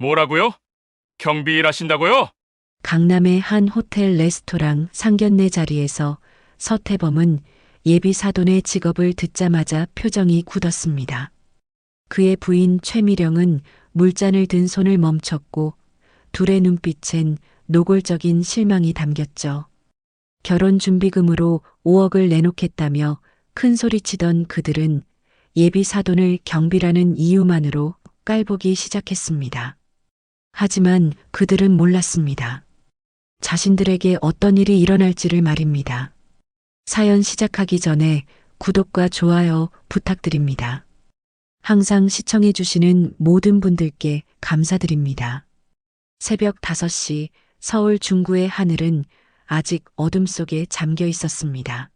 뭐라고요? 경비 일하신다고요? 강남의 한 호텔 레스토랑 상견례 자리에서 서태범은 예비 사돈의 직업을 듣자마자 표정이 굳었습니다. 그의 부인 최미령은 물잔을 든 손을 멈췄고 둘의 눈빛엔 노골적인 실망이 담겼죠. 결혼 준비금으로 5억을 내놓겠다며 큰 소리치던 그들은 예비 사돈을 경비라는 이유만으로 깔보기 시작했습니다. 하지만 그들은 몰랐습니다. 자신들에게 어떤 일이 일어날지를 말입니다. 사연 시작하기 전에 구독과 좋아요 부탁드립니다. 항상 시청해주시는 모든 분들께 감사드립니다. 새벽 5시 서울 중구의 하늘은 아직 어둠 속에 잠겨 있었습니다.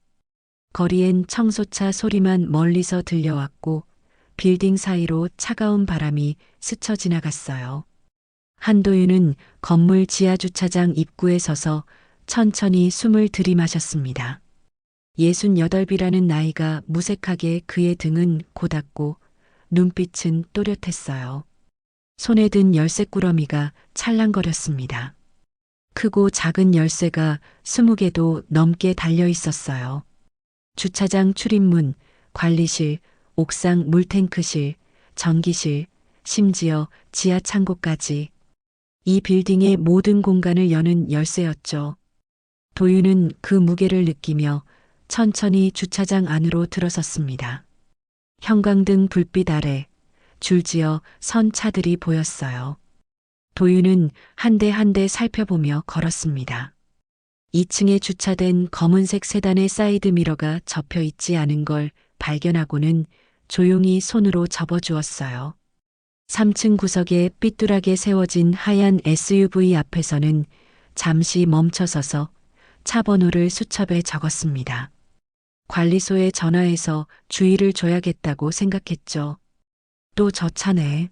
거리엔 청소차 소리만 멀리서 들려왔고 빌딩 사이로 차가운 바람이 스쳐 지나갔어요. 한도윤은 건물 지하주차장 입구에 서서 천천히 숨을 들이마셨습니다. 68이라는 나이가 무색하게 그의 등은 고닫고 눈빛은 또렷했어요. 손에 든 열쇠꾸러미가 찰랑거렸습니다. 크고 작은 열쇠가 20개도 넘게 달려 있었어요. 주차장 출입문, 관리실, 옥상 물탱크실, 전기실, 심지어 지하 창고까지 이 빌딩의 모든 공간을 여는 열쇠였죠. 도윤은 그 무게를 느끼며 천천히 주차장 안으로 들어섰습니다. 형광등 불빛 아래 줄지어 선 차들이 보였어요. 도윤은 한 대 한 대 살펴보며 걸었습니다. 2층에 주차된 검은색 세단의 사이드 미러가 접혀 있지 않은 걸 발견하고는 조용히 손으로 접어주었어요. 3층 구석에 삐뚤하게 세워진 하얀 SUV 앞에서는 잠시 멈춰서서 차 번호를 수첩에 적었습니다. 관리소에 전화해서 주의를 줘야겠다고 생각했죠. 또 저 차네.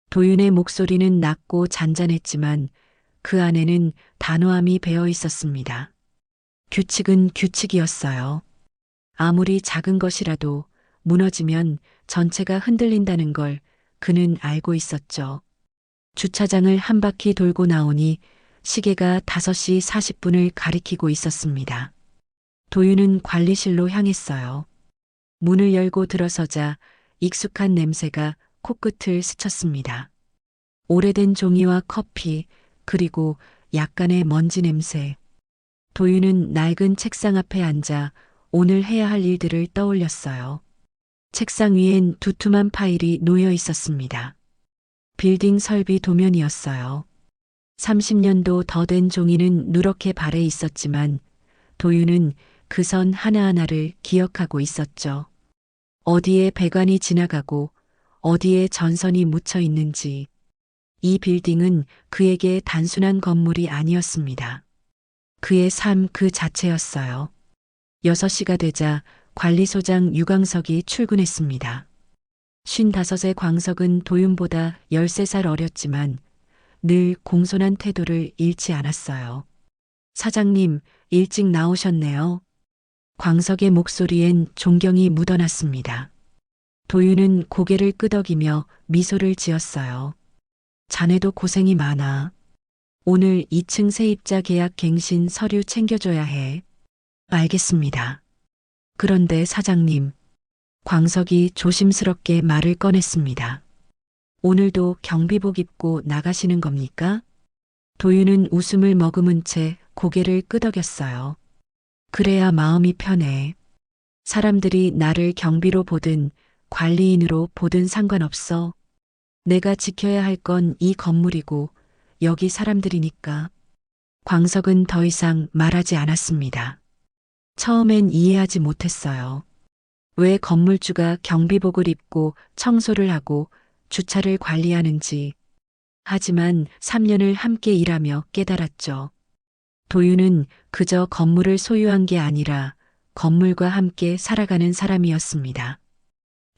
도윤의 목소리는 낮고 잔잔했지만 그 안에는 단호함이 배어 있었습니다. 규칙은 규칙이었어요. 아무리 작은 것이라도 무너지면 전체가 흔들린다는 걸 그는 알고 있었죠. 주차장을 한 바퀴 돌고 나오니 시계가 5시 40분을 가리키고 있었습니다. 도윤은 관리실로 향했어요. 문을 열고 들어서자 익숙한 냄새가 코끝을 스쳤습니다. 오래된 종이와 커피, 그리고 약간의 먼지 냄새. 도윤은 낡은 책상 앞에 앉아 오늘 해야 할 일들을 떠올렸어요. 책상 위엔 두툼한 파일이 놓여 있었습니다. 빌딩 설비 도면이었어요. 30년도 더 된 종이는 누렇게 발해 있었지만 도윤은 그 선 하나하나를 기억하고 있었죠. 어디에 배관이 지나가고 어디에 전선이 묻혀 있는지. 이 빌딩은 그에게 단순한 건물이 아니었습니다. 그의 삶 그 자체였어요. 6시가 되자 관리소장 유광석이 출근했습니다. 55의 광석은 도윤보다 13살 어렸지만 늘 공손한 태도를 잃지 않았어요. 사장님, 일찍 나오셨네요. 광석의 목소리엔 존경이 묻어났습니다. 도윤은 고개를 끄덕이며 미소를 지었어요. 자네도 고생이 많아. 오늘 2층 세입자 계약 갱신 서류 챙겨줘야 해. 알겠습니다. 그런데 사장님, 광석이 조심스럽게 말을 꺼냈습니다. 오늘도 경비복 입고 나가시는 겁니까? 도윤은 웃음을 머금은 채 고개를 끄덕였어요. 그래야 마음이 편해. 사람들이 나를 경비로 보든 관리인으로 보든 상관없어. 내가 지켜야 할 건 이 건물이고 여기 사람들이니까. 광석은 더 이상 말하지 않았습니다. 처음엔 이해하지 못했어요. 왜 건물주가 경비복을 입고 청소를 하고 주차를 관리하는지. 하지만 3년을 함께 일하며 깨달았죠. 도윤은 그저 건물을 소유한 게 아니라 건물과 함께 살아가는 사람이었습니다.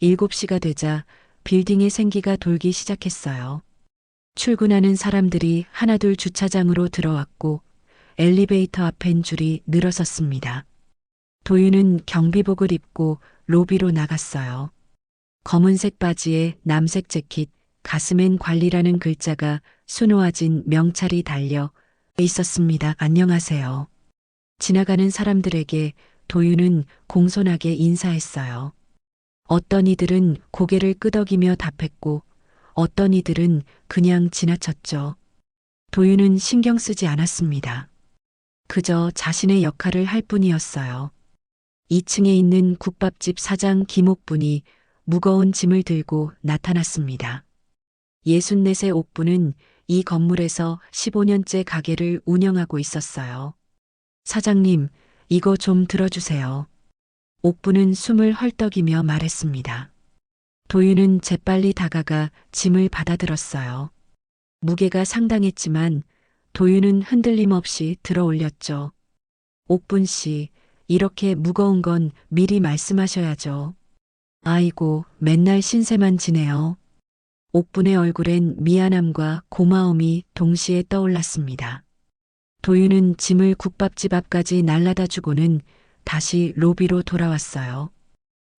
7시가 되자 빌딩의 생기가 돌기 시작했어요. 출근하는 사람들이 하나둘 주차장으로 들어왔고 엘리베이터 앞엔 줄이 늘어섰습니다. 도윤은 경비복을 입고 로비로 나갔어요. 검은색 바지에 남색 재킷, 가슴엔 관리라는 글자가 수놓아진 명찰이 달려 있었습니다. 안녕하세요. 지나가는 사람들에게 도윤은 공손하게 인사했어요. 어떤 이들은 고개를 끄덕이며 답했고 어떤 이들은 그냥 지나쳤죠. 도윤은 신경 쓰지 않았습니다. 그저 자신의 역할을 할 뿐이었어요. 2층에 있는 국밥집 사장 김옥분이 무거운 짐을 들고 나타났습니다. 64세 옥분은 이 건물에서 15년째 가게를 운영하고 있었어요. 사장님, 이거 좀 들어주세요. 옥분은 숨을 헐떡이며 말했습니다. 도윤은 재빨리 다가가 짐을 받아들었어요. 무게가 상당했지만 도윤은 흔들림 없이 들어 올렸죠. 옥분 씨, 이렇게 무거운 건 미리 말씀하셔야죠. 아이고, 맨날 신세만 지네요. 옥분의 얼굴엔 미안함과 고마움이 동시에 떠올랐습니다. 도윤은 짐을 국밥집 앞까지 날라다 주고는 다시 로비로 돌아왔어요.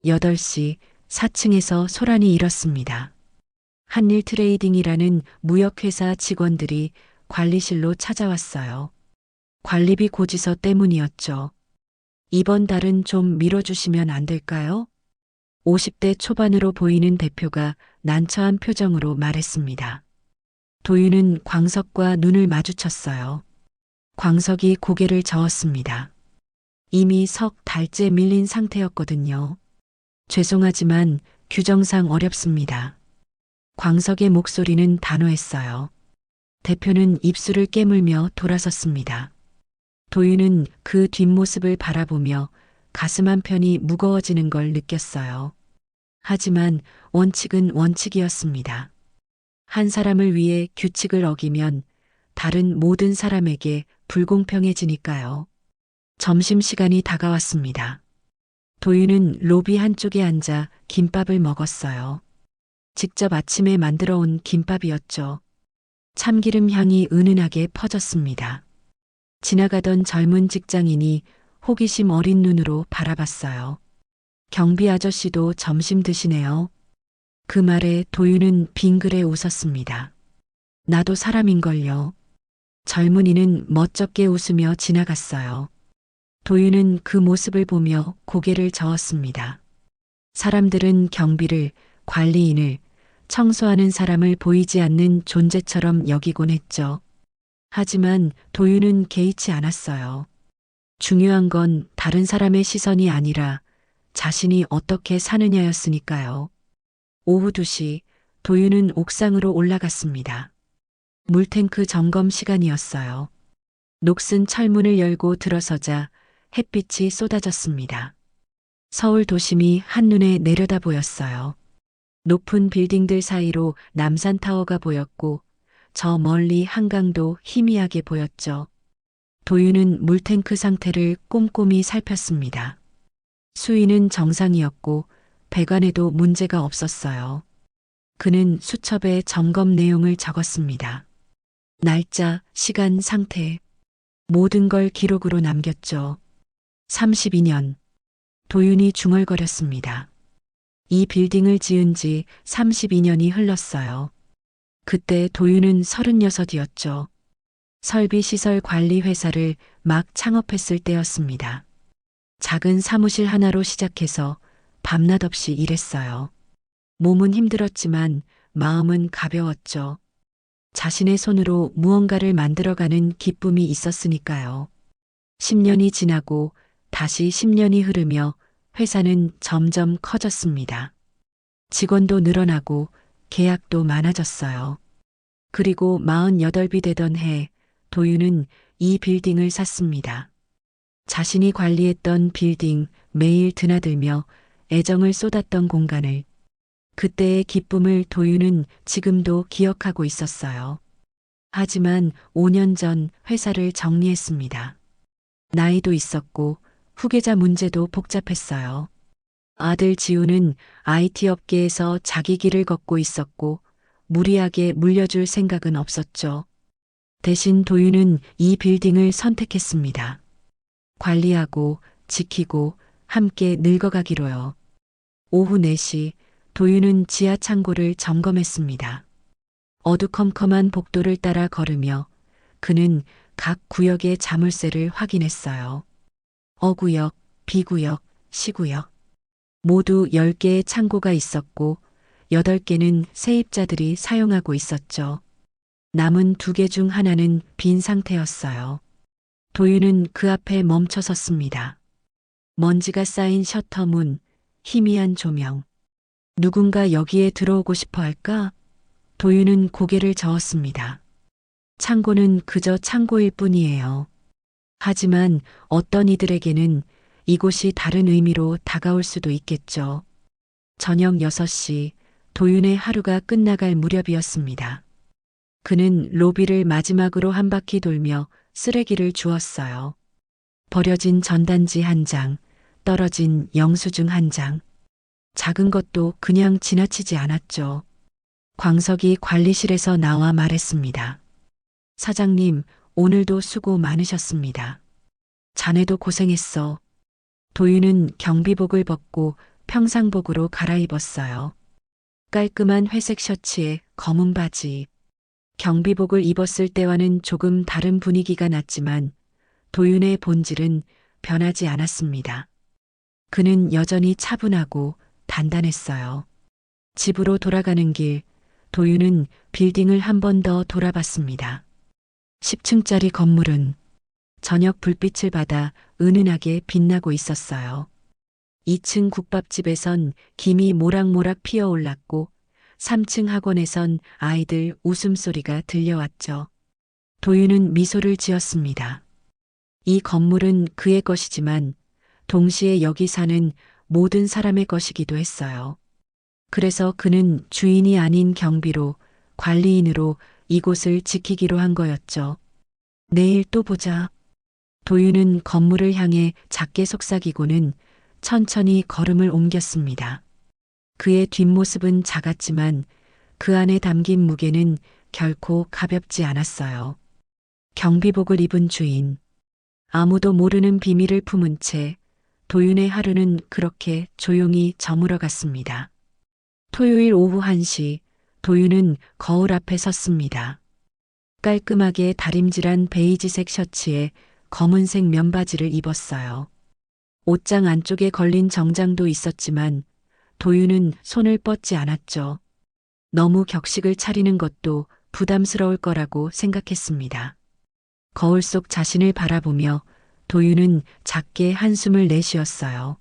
8시 4층에서 소란이 일었습니다. 한일 트레이딩이라는 무역회사 직원들이 관리실로 찾아왔어요. 관리비 고지서 때문이었죠. 이번 달은 좀 미뤄주시면 안 될까요? 50대 초반으로 보이는 대표가 난처한 표정으로 말했습니다. 도윤은 광석과 눈을 마주쳤어요. 광석이 고개를 저었습니다. 이미 석 달째 밀린 상태였거든요. 죄송하지만 규정상 어렵습니다. 광석의 목소리는 단호했어요. 대표는 입술을 깨물며 돌아섰습니다. 도윤은 그 뒷모습을 바라보며 가슴 한편이 무거워지는 걸 느꼈어요. 하지만 원칙은 원칙이었습니다. 한 사람을 위해 규칙을 어기면 다른 모든 사람에게 불공평해지니까요. 점심시간이 다가왔습니다. 도윤은 로비 한쪽에 앉아 김밥을 먹었어요. 직접 아침에 만들어 온 김밥이었죠. 참기름 향이 은은하게 퍼졌습니다. 지나가던 젊은 직장인이 호기심 어린 눈으로 바라봤어요. 경비 아저씨도 점심 드시네요. 그 말에 도윤은 빙그레 웃었습니다. 나도 사람인걸요. 젊은이는 멋쩍게 웃으며 지나갔어요. 도윤은 그 모습을 보며 고개를 저었습니다. 사람들은 경비를, 관리인을, 청소하는 사람을 보이지 않는 존재처럼 여기곤 했죠. 하지만 도윤은 개의치 않았어요. 중요한 건 다른 사람의 시선이 아니라 자신이 어떻게 사느냐였으니까요. 오후 2시 도윤은 옥상으로 올라갔습니다. 물탱크 점검 시간이었어요. 녹슨 철문을 열고 들어서자 햇빛이 쏟아졌습니다. 서울 도심이 한눈에 내려다 보였어요. 높은 빌딩들 사이로 남산타워가 보였고 저 멀리 한강도 희미하게 보였죠. 도윤은 물탱크 상태를 꼼꼼히 살폈습니다. 수위는 정상이었고 배관에도 문제가 없었어요. 그는 수첩에 점검 내용을 적었습니다. 날짜, 시간, 상태, 모든 걸 기록으로 남겼죠. 32년. 도윤이 중얼거렸습니다. 이 빌딩을 지은 지 32년이 흘렀어요. 그때 도윤은 36이었죠. 설비시설관리회사를 막 창업했을 때였습니다. 작은 사무실 하나로 시작해서 밤낮 없이 일했어요. 몸은 힘들었지만 마음은 가벼웠죠. 자신의 손으로 무언가를 만들어가는 기쁨이 있었으니까요. 10년이 지나고 다시 10년이 흐르며 회사는 점점 커졌습니다. 직원도 늘어나고 계약도 많아졌어요. 그리고 48이 되던 해 도윤은 이 빌딩을 샀습니다. 자신이 관리했던 빌딩, 매일 드나들며 애정을 쏟았던 공간을, 그때의 기쁨을 도윤은 지금도 기억하고 있었어요. 하지만 5년 전 회사를 정리했습니다. 나이도 있었고 후계자 문제도 복잡했어요. 아들 지우는 IT 업계에서 자기 길을 걷고 있었고 무리하게 물려줄 생각은 없었죠. 대신 도윤은 이 빌딩을 선택했습니다. 관리하고 지키고 함께 늙어가기로요. 오후 4시 도윤은 지하 창고를 점검했습니다. 어두컴컴한 복도를 따라 걸으며 그는 각 구역의 자물쇠를 확인했어요. 어구역, B구역, C구역. 모두 10개의 창고가 있었고 8개는 세입자들이 사용하고 있었죠. 남은 2개 중 하나는 빈 상태였어요. 도윤은 그 앞에 멈춰 섰습니다. 먼지가 쌓인 셔터 문, 희미한 조명. 누군가 여기에 들어오고 싶어 할까? 도윤은 고개를 저었습니다. 창고는 그저 창고일 뿐이에요. 하지만 어떤 이들에게는 이곳이 다른 의미로 다가올 수도 있겠죠. 저녁 6시 도윤의 하루가 끝나갈 무렵이었습니다. 그는 로비를 마지막으로 한 바퀴 돌며 쓰레기를 주웠어요. 버려진 전단지 1장, 떨어진 영수증 1장. 작은 것도 그냥 지나치지 않았죠. 광석이 관리실에서 나와 말했습니다. 사장님, 오늘도 수고 많으셨습니다. 자네도 고생했어. 도윤은 경비복을 벗고 평상복으로 갈아입었어요. 깔끔한 회색 셔츠에 검은 바지. 경비복을 입었을 때와는 조금 다른 분위기가 났지만 도윤의 본질은 변하지 않았습니다. 그는 여전히 차분하고 단단했어요. 집으로 돌아가는 길, 도윤은 빌딩을 한 번 더 돌아봤습니다. 10층짜리 건물은 저녁 불빛을 받아 은은하게 빛나고 있었어요. 2층 국밥집에선 김이 모락모락 피어올랐고 3층 학원에선 아이들 웃음소리가 들려왔죠. 도윤은 미소를 지었습니다. 이 건물은 그의 것이지만 동시에 여기 사는 모든 사람의 것이기도 했어요. 그래서 그는 주인이 아닌 경비로, 관리인으로 이곳을 지키기로 한 거였죠. 내일 또 보자. 도윤은 건물을 향해 작게 속삭이고는 천천히 걸음을 옮겼습니다. 그의 뒷모습은 작았지만 그 안에 담긴 무게는 결코 가볍지 않았어요. 경비복을 입은 주인. 아무도 모르는 비밀을 품은 채 도윤의 하루는 그렇게 조용히 저물어 갔습니다. 토요일 오후 1시 도윤은 거울 앞에 섰습니다. 깔끔하게 다림질한 베이지색 셔츠에 검은색 면바지를 입었어요. 옷장 안쪽에 걸린 정장도 있었지만 도윤은 손을 뻗지 않았죠. 너무 격식을 차리는 것도 부담스러울 거라고 생각했습니다. 거울 속 자신을 바라보며 도윤은 작게 한숨을 내쉬었어요.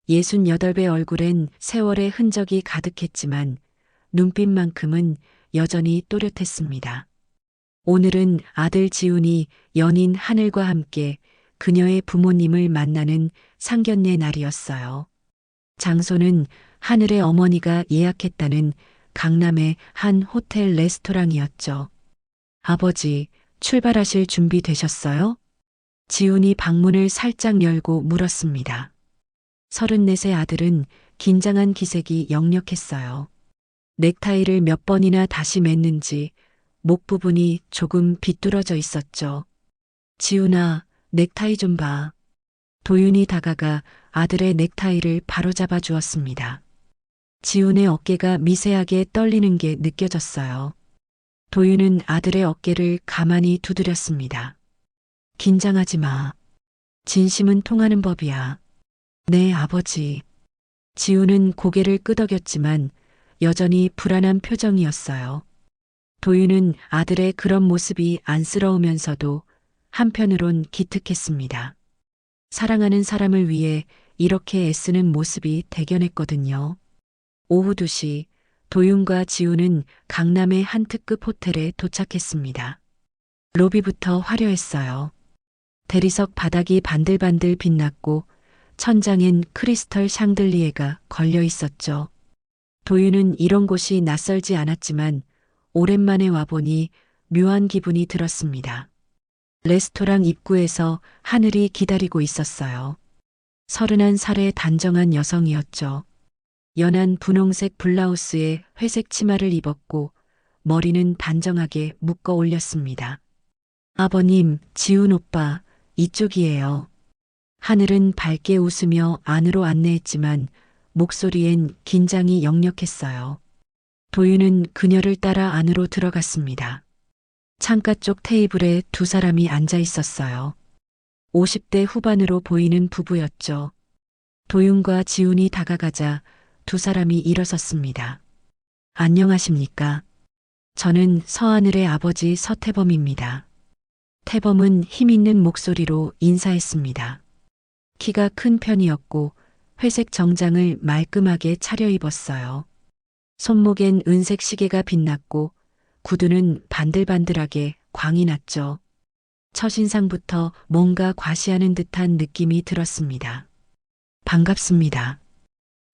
68배 얼굴엔 세월의 흔적이 가득했지만 눈빛만큼은 여전히 또렷했습니다. 오늘은 아들 지훈이 연인 하늘과 함께 그녀의 부모님을 만나는 상견례 날이었어요. 장소는 하늘의 어머니가 예약했다는 강남의 한 호텔 레스토랑이었죠. 아버지, 출발하실 준비 되셨어요? 지훈이 방문을 살짝 열고 물었습니다. 34세 아들은 긴장한 기색이 역력했어요. 넥타이를 몇 번이나 다시 맸는지 목 부분이 조금 비뚤어져 있었죠. 지훈아, 넥타이 좀 봐. 도윤이 다가가 아들의 넥타이를 바로잡아 주었습니다. 지훈의 어깨가 미세하게 떨리는 게 느껴졌어요. 도윤은 아들의 어깨를 가만히 두드렸습니다. 긴장하지 마. 진심은 통하는 법이야. 네, 아버지. 지훈은 고개를 끄덕였지만 여전히 불안한 표정이었어요. 도윤은 아들의 그런 모습이 안쓰러우면서도 한편으론 기특했습니다. 사랑하는 사람을 위해 이렇게 애쓰는 모습이 대견했거든요. 오후 2시 도윤과 지훈은 강남의 한 특급 호텔에 도착했습니다. 로비부터 화려했어요. 대리석 바닥이 반들반들 빛났고 천장엔 크리스털 샹들리에가 걸려 있었죠. 도윤은 이런 곳이 낯설지 않았지만 오랜만에 와보니 묘한 기분이 들었습니다. 레스토랑 입구에서 하늘이 기다리고 있었어요. 31살의 단정한 여성이었죠. 연한 분홍색 블라우스에 회색 치마를 입었고 머리는 단정하게 묶어 올렸습니다. 아버님, 지훈 오빠, 이쪽이에요. 하늘은 밝게 웃으며 안으로 안내했지만 목소리엔 긴장이 역력했어요. 도윤은 그녀를 따라 안으로 들어갔습니다. 창가 쪽 테이블에 두 사람이 앉아 있었어요. 50대 후반으로 보이는 부부였죠. 도윤과 지훈이 다가가자 두 사람이 일어섰습니다. 안녕하십니까? 저는 서하늘의 아버지 서태범입니다. 태범은 힘있는 목소리로 인사했습니다. 키가 큰 편이었고 회색 정장을 말끔하게 차려입었어요. 손목엔 은색 시계가 빛났고 구두는 반들반들하게 광이 났죠. 첫인상부터 뭔가 과시하는 듯한 느낌이 들었습니다. 반갑습니다.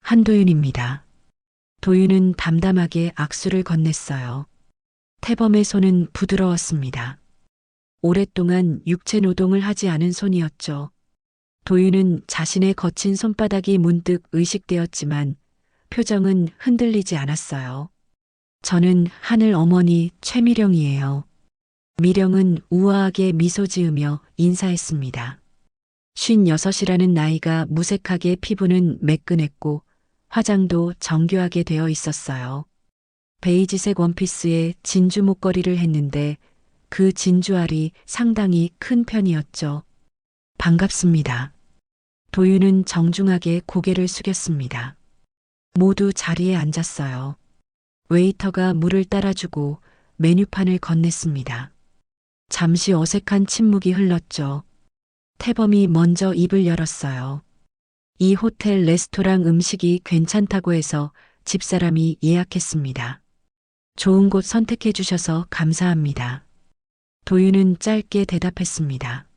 한도윤입니다. 도윤은 담담하게 악수를 건넸어요. 태범의 손은 부드러웠습니다. 오랫동안 육체 노동을 하지 않은 손이었죠. 도윤은 자신의 거친 손바닥이 문득 의식되었지만 표정은 흔들리지 않았어요. 저는 하늘 어머니 최미령이에요. 미령은 우아하게 미소 지으며 인사했습니다. 56이라는 나이가 무색하게 피부는 매끈했고 화장도 정교하게 되어 있었어요. 베이지색 원피스에 진주 목걸이를 했는데 그 진주알이 상당히 큰 편이었죠. 반갑습니다. 도윤은 정중하게 고개를 숙였습니다. 모두 자리에 앉았어요. 웨이터가 물을 따라주고 메뉴판을 건넸습니다. 잠시 어색한 침묵이 흘렀죠. 태범이 먼저 입을 열었어요. 이 호텔 레스토랑 음식이 괜찮다고 해서 집사람이 예약했습니다. 좋은 곳 선택해 주셔서 감사합니다. 도윤은 짧게 대답했습니다.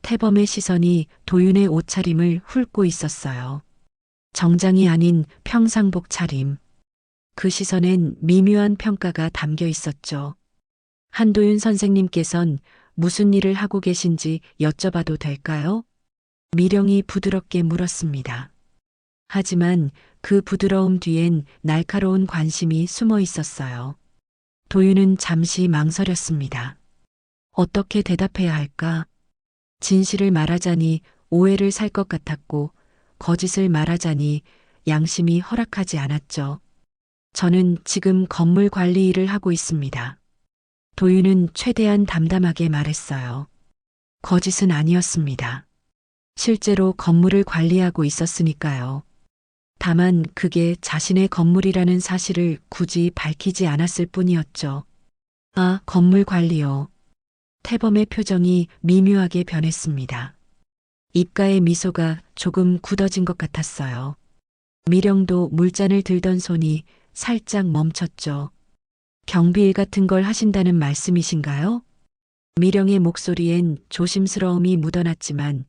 태범의 시선이 도윤의 옷차림을 훑고 있었어요. 정장이 아닌 평상복 차림. 그 시선엔 미묘한 평가가 담겨 있었죠. 한도윤 선생님께선 무슨 일을 하고 계신지 여쭤봐도 될까요? 미령이 부드럽게 물었습니다. 하지만 그 부드러움 뒤엔 날카로운 관심이 숨어 있었어요. 도윤은 잠시 망설였습니다. 어떻게 대답해야 할까? 진실을 말하자니 오해를 살 것 같았고 거짓을 말하자니 양심이 허락하지 않았죠. 저는 지금 건물 관리 일을 하고 있습니다. 도윤은 최대한 담담하게 말했어요. 거짓은 아니었습니다. 실제로 건물을 관리하고 있었으니까요. 다만 그게 자신의 건물이라는 사실을 굳이 밝히지 않았을 뿐이었죠. 아, 건물 관리요. 태범의 표정이 미묘하게 변했습니다. 입가의 미소가 조금 굳어진 것 같았어요. 미령도 물잔을 들던 손이 살짝 멈췄죠. 경비일 같은 걸 하신다는 말씀이신가요? 미령의 목소리엔 조심스러움이 묻어났지만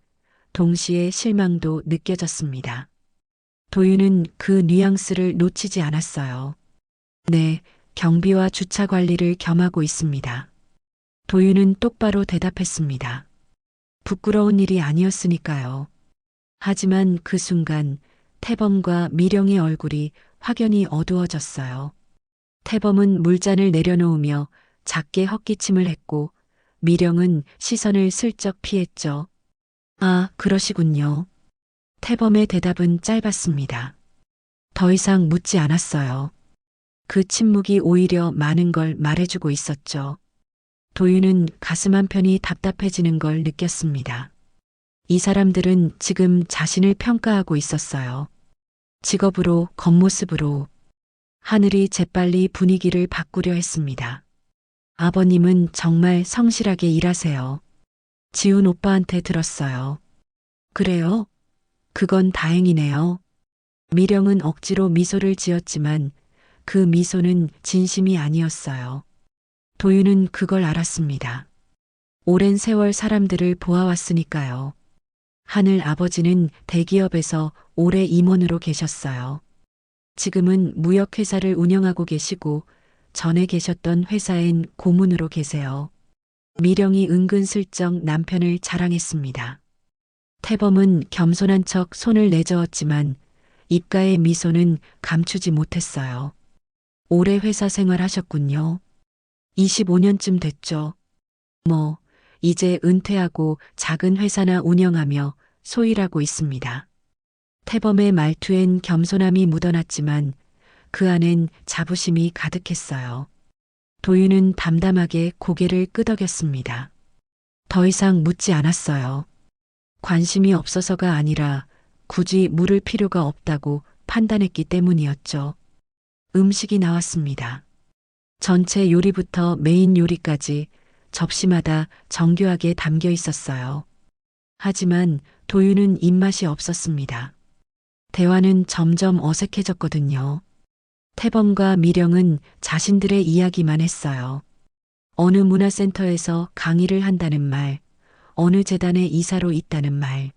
동시에 실망도 느껴졌습니다. 도윤은 그 뉘앙스를 놓치지 않았어요. 네, 경비와 주차 관리를 겸하고 있습니다. 도윤은 똑바로 대답했습니다. 부끄러운 일이 아니었으니까요. 하지만 그 순간 태범과 미령의 얼굴이 확연히 어두워졌어요. 태범은 물잔을 내려놓으며 작게 헛기침을 했고 미령은 시선을 슬쩍 피했죠. 아, 그러시군요. 태범의 대답은 짧았습니다. 더 이상 묻지 않았어요. 그 침묵이 오히려 많은 걸 말해주고 있었죠. 도윤은 가슴 한편이 답답해지는 걸 느꼈습니다. 이 사람들은 지금 자신을 평가하고 있었어요. 직업으로, 겉모습으로. 하늘이 재빨리 분위기를 바꾸려 했습니다. 아버님은 정말 성실하게 일하세요. 지훈 오빠한테 들었어요. 그래요? 그건 다행이네요. 미령은 억지로 미소를 지었지만 그 미소는 진심이 아니었어요. 도윤은 그걸 알았습니다. 오랜 세월 사람들을 보아왔으니까요. 하늘 아버지는 대기업에서 오래 임원으로 계셨어요. 지금은 무역회사를 운영하고 계시고 전에 계셨던 회사엔 고문으로 계세요. 미령이 은근슬쩍 남편을 자랑했습니다. 태범은 겸손한 척 손을 내저었지만 입가의 미소는 감추지 못했어요. 오래 회사 생활하셨군요. 25년쯤 됐죠. 뭐, 이제 은퇴하고 작은 회사나 운영하며 소일하고 있습니다. 태범의 말투엔 겸손함이 묻어났지만 그 안엔 자부심이 가득했어요. 도윤은 담담하게 고개를 끄덕였습니다. 더 이상 묻지 않았어요. 관심이 없어서가 아니라 굳이 물을 필요가 없다고 판단했기 때문이었죠. 음식이 나왔습니다. 전체 요리부터 메인 요리까지 접시마다 정교하게 담겨 있었어요. 하지만 도윤은 입맛이 없었습니다. 대화는 점점 어색해졌거든요. 태범과 미령은 자신들의 이야기만 했어요. 어느 문화센터에서 강의를 한다는 말, 어느 재단의 이사로 있다는 말,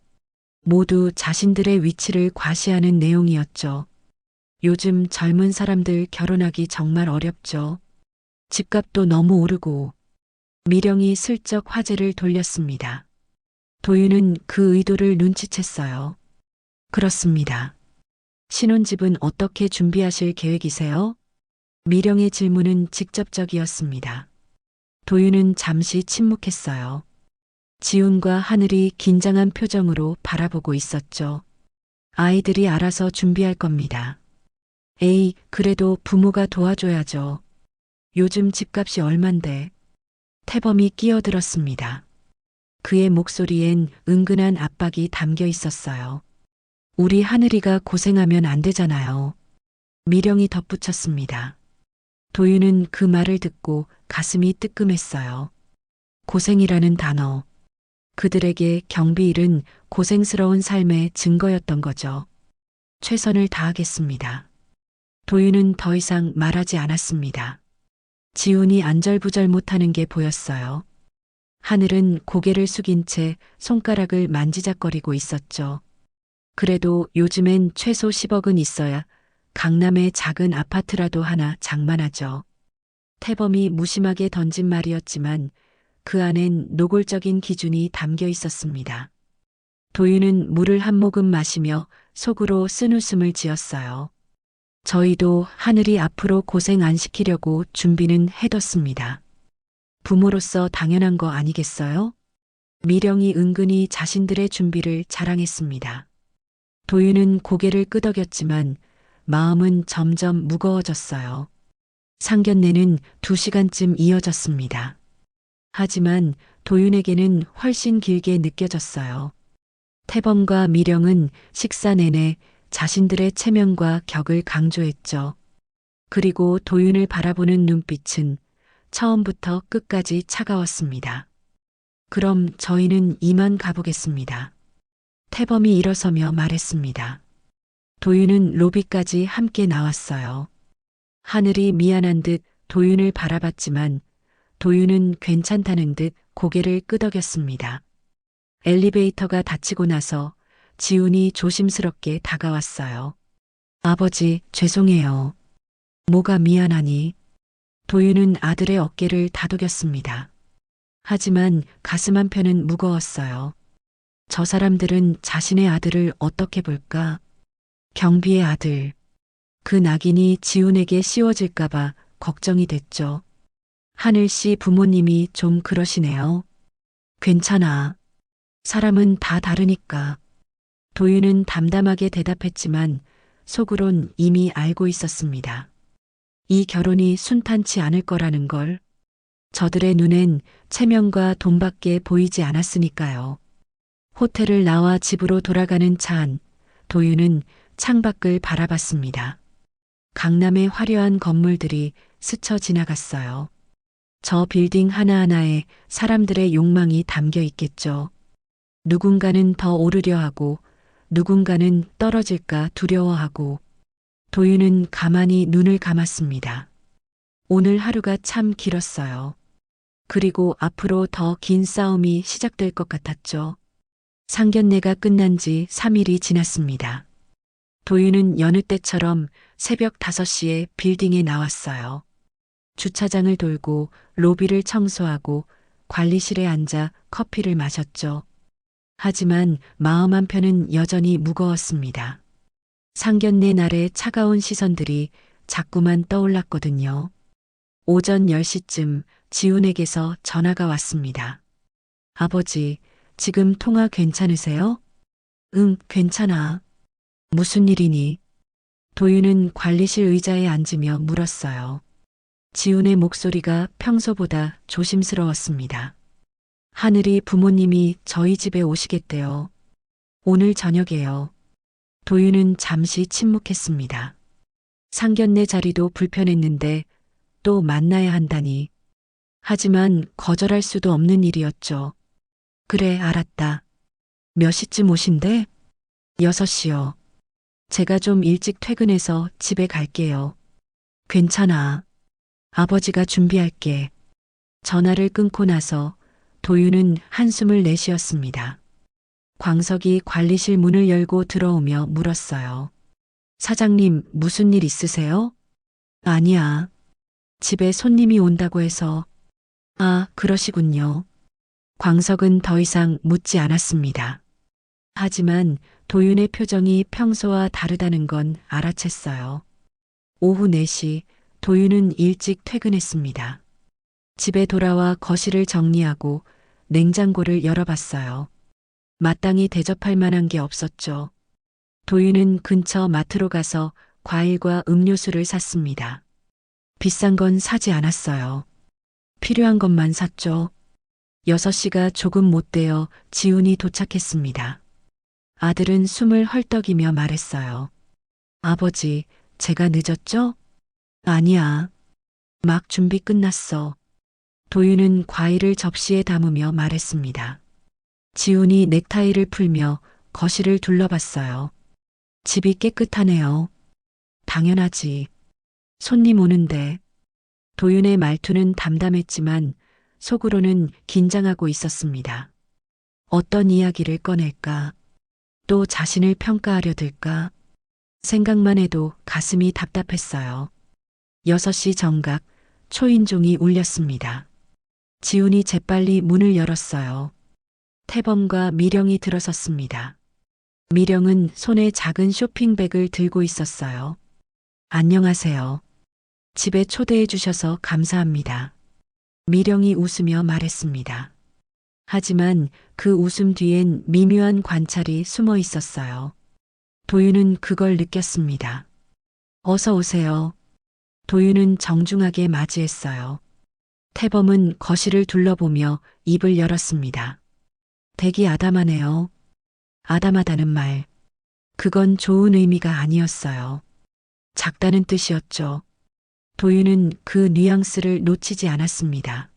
모두 자신들의 위치를 과시하는 내용이었죠. 요즘 젊은 사람들 결혼하기 정말 어렵죠. 집값도 너무 오르고. 미령이 슬쩍 화제를 돌렸습니다. 도윤은 그 의도를 눈치챘어요. 그렇습니다. 신혼집은 어떻게 준비하실 계획이세요? 미령의 질문은 직접적이었습니다. 도윤은 잠시 침묵했어요. 지훈과 하늘이 긴장한 표정으로 바라보고 있었죠. 아이들이 알아서 준비할 겁니다. 에이, 그래도 부모가 도와줘야죠. 요즘 집값이 얼만데. 태범이 끼어들었습니다. 그의 목소리엔 은근한 압박이 담겨 있었어요. 우리 하늘이가 고생하면 안 되잖아요. 미령이 덧붙였습니다. 도윤은 그 말을 듣고 가슴이 뜨끔했어요. 고생이라는 단어. 그들에게 경비일은 고생스러운 삶의 증거였던 거죠. 최선을 다하겠습니다. 도윤은 더 이상 말하지 않았습니다. 지훈이 안절부절 못하는 게 보였어요. 하늘은 고개를 숙인 채 손가락을 만지작거리고 있었죠. 그래도 요즘엔 최소 10억은 있어야 강남의 작은 아파트라도 하나 장만하죠. 태범이 무심하게 던진 말이었지만 그 안엔 노골적인 기준이 담겨 있었습니다. 도윤은 물을 한 모금 마시며 속으로 쓴웃음을 지었어요. 저희도 하늘이 앞으로 고생 안 시키려고 준비는 해뒀습니다. 부모로서 당연한 거 아니겠어요? 미령이 은근히 자신들의 준비를 자랑했습니다. 도윤은 고개를 끄덕였지만 마음은 점점 무거워졌어요. 상견례는 2시간쯤 이어졌습니다. 하지만 도윤에게는 훨씬 길게 느껴졌어요. 태범과 미령은 식사 내내 자신들의 체면과 격을 강조했죠. 그리고 도윤을 바라보는 눈빛은 처음부터 끝까지 차가웠습니다. 그럼 저희는 이만 가보겠습니다. 태범이 일어서며 말했습니다. 도윤은 로비까지 함께 나왔어요. 하늘이 미안한 듯 도윤을 바라봤지만 도윤은 괜찮다는 듯 고개를 끄덕였습니다. 엘리베이터가 닫히고 나서 지훈이 조심스럽게 다가왔어요. 아버지, 죄송해요. 뭐가 미안하니? 도윤은 아들의 어깨를 다독였습니다. 하지만 가슴 한편은 무거웠어요. 저 사람들은 자신의 아들을 어떻게 볼까? 경비의 아들. 그 낙인이 지훈에게 씌워질까봐 걱정이 됐죠. 하늘 씨 부모님이 좀 그러시네요. 괜찮아. 사람은 다 다르니까. 도윤은 담담하게 대답했지만 속으론 이미 알고 있었습니다. 이 결혼이 순탄치 않을 거라는 걸. 저들의 눈엔 체면과 돈밖에 보이지 않았으니까요. 호텔을 나와 집으로 돌아가는 차 안, 도윤은 창밖을 바라봤습니다. 강남의 화려한 건물들이 스쳐 지나갔어요. 저 빌딩 하나하나에 사람들의 욕망이 담겨 있겠죠. 누군가는 더 오르려 하고 누군가는 떨어질까 두려워하고. 도윤은 가만히 눈을 감았습니다. 오늘 하루가 참 길었어요. 그리고 앞으로 더 긴 싸움이 시작될 것 같았죠. 상견례가 끝난 지 3일이 지났습니다. 도윤은 여느 때처럼 새벽 5시에 빌딩에 나왔어요. 주차장을 돌고 로비를 청소하고 관리실에 앉아 커피를 마셨죠. 하지만 마음 한편은 여전히 무거웠습니다. 상견례 날의 차가운 시선들이 자꾸만 떠올랐거든요. 오전 10시쯤 지훈에게서 전화가 왔습니다. 아버지, 지금 통화 괜찮으세요? 응, 괜찮아. 무슨 일이니? 도윤은 관리실 의자에 앉으며 물었어요. 지훈의 목소리가 평소보다 조심스러웠습니다. 하늘이 부모님이 저희 집에 오시겠대요. 오늘 저녁에요. 도윤은 잠시 침묵했습니다. 상견례 자리도 불편했는데 또 만나야 한다니. 하지만 거절할 수도 없는 일이었죠. 그래, 알았다. 몇 시쯤 오신대? 6시요. 제가 좀 일찍 퇴근해서 집에 갈게요. 괜찮아. 아버지가 준비할게. 전화를 끊고 나서 도윤은 한숨을 내쉬었습니다. 광석이 관리실 문을 열고 들어오며 물었어요. 사장님, 무슨 일 있으세요? 아니야. 집에 손님이 온다고 해서. 아, 그러시군요. 광석은 더 이상 묻지 않았습니다. 하지만 도윤의 표정이 평소와 다르다는 건 알아챘어요. 오후 4시 도윤은 일찍 퇴근했습니다. 집에 돌아와 거실을 정리하고 냉장고를 열어봤어요. 마땅히 대접할 만한 게 없었죠. 도윤은 근처 마트로 가서 과일과 음료수를 샀습니다. 비싼 건 사지 않았어요. 필요한 것만 샀죠. 6시가 조금 못 되어 지훈이 도착했습니다. 아들은 숨을 헐떡이며 말했어요. 아버지, 제가 늦었죠? 아니야. 막 준비 끝났어. 도윤은 과일을 접시에 담으며 말했습니다. 지훈이 넥타이를 풀며 거실을 둘러봤어요. 집이 깨끗하네요. 당연하지. 손님 오는데. 도윤의 말투는 담담했지만 속으로는 긴장하고 있었습니다. 어떤 이야기를 꺼낼까? 또 자신을 평가하려 들까? 생각만 해도 가슴이 답답했어요. 6시 정각 초인종이 울렸습니다. 지훈이 재빨리 문을 열었어요. 태범과 미령이 들어섰습니다. 미령은 손에 작은 쇼핑백을 들고 있었어요. 안녕하세요. 집에 초대해 주셔서 감사합니다. 미령이 웃으며 말했습니다. 하지만 그 웃음 뒤엔 미묘한 관찰이 숨어 있었어요. 도윤은 그걸 느꼈습니다. 어서 오세요. 도윤은 정중하게 맞이했어요. 태범은 거실을 둘러보며 입을 열었습니다. 댁이 아담하네요. 아담하다는 말. 그건 좋은 의미가 아니었어요. 작다는 뜻이었죠. 도윤은 그 뉘앙스를 놓치지 않았습니다.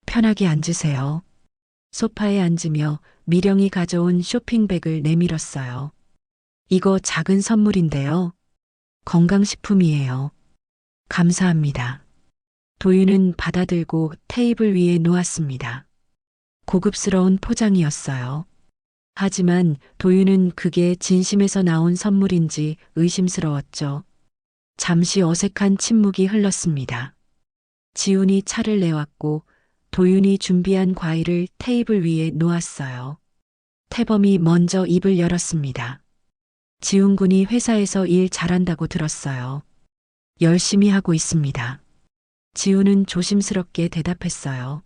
편하게 앉으세요. 소파에 앉으며 미령이 가져온 쇼핑백을 내밀었어요. 이거 작은 선물인데요. 건강식품이에요. 감사합니다. 도윤은 받아들고 테이블 위에 놓았습니다. 고급스러운 포장이었어요. 하지만 도윤은 그게 진심에서 나온 선물인지 의심스러웠죠. 잠시 어색한 침묵이 흘렀습니다. 지훈이 차를 내왔고 도윤이 준비한 과일을 테이블 위에 놓았어요. 태범이 먼저 입을 열었습니다. 지훈 군이 회사에서 일 잘한다고 들었어요. 열심히 하고 있습니다. 지훈은 조심스럽게 대답했어요.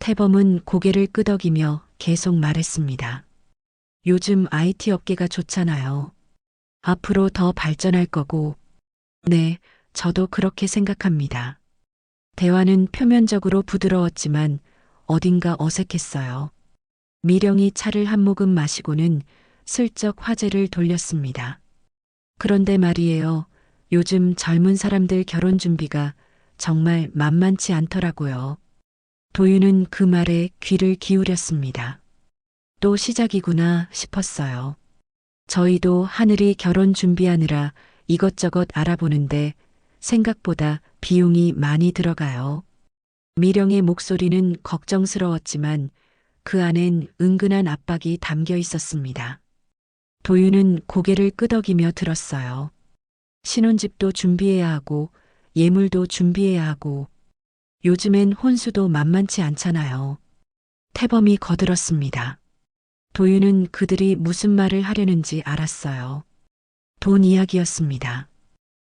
태범은 고개를 끄덕이며 계속 말했습니다. 요즘 IT 업계가 좋잖아요. 앞으로 더 발전할 거고. 네, 저도 그렇게 생각합니다. 대화는 표면적으로 부드러웠지만 어딘가 어색했어요. 미령이 차를 한 모금 마시고는 슬쩍 화제를 돌렸습니다. 그런데 말이에요. 요즘 젊은 사람들 결혼 준비가 정말 만만치 않더라고요. 도윤은 그 말에 귀를 기울였습니다. 또 시작이구나 싶었어요. 저희도 하늘이 결혼 준비하느라 이것저것 알아보는데 생각보다 비용이 많이 들어가요. 미령의 목소리는 걱정스러웠지만 그 안엔 은근한 압박이 담겨 있었습니다. 도윤은 고개를 끄덕이며 들었어요. 신혼집도 준비해야 하고 예물도 준비해야 하고 요즘엔 혼수도 만만치 않잖아요. 태범이 거들었습니다. 도윤은 그들이 무슨 말을 하려는지 알았어요. 돈 이야기였습니다.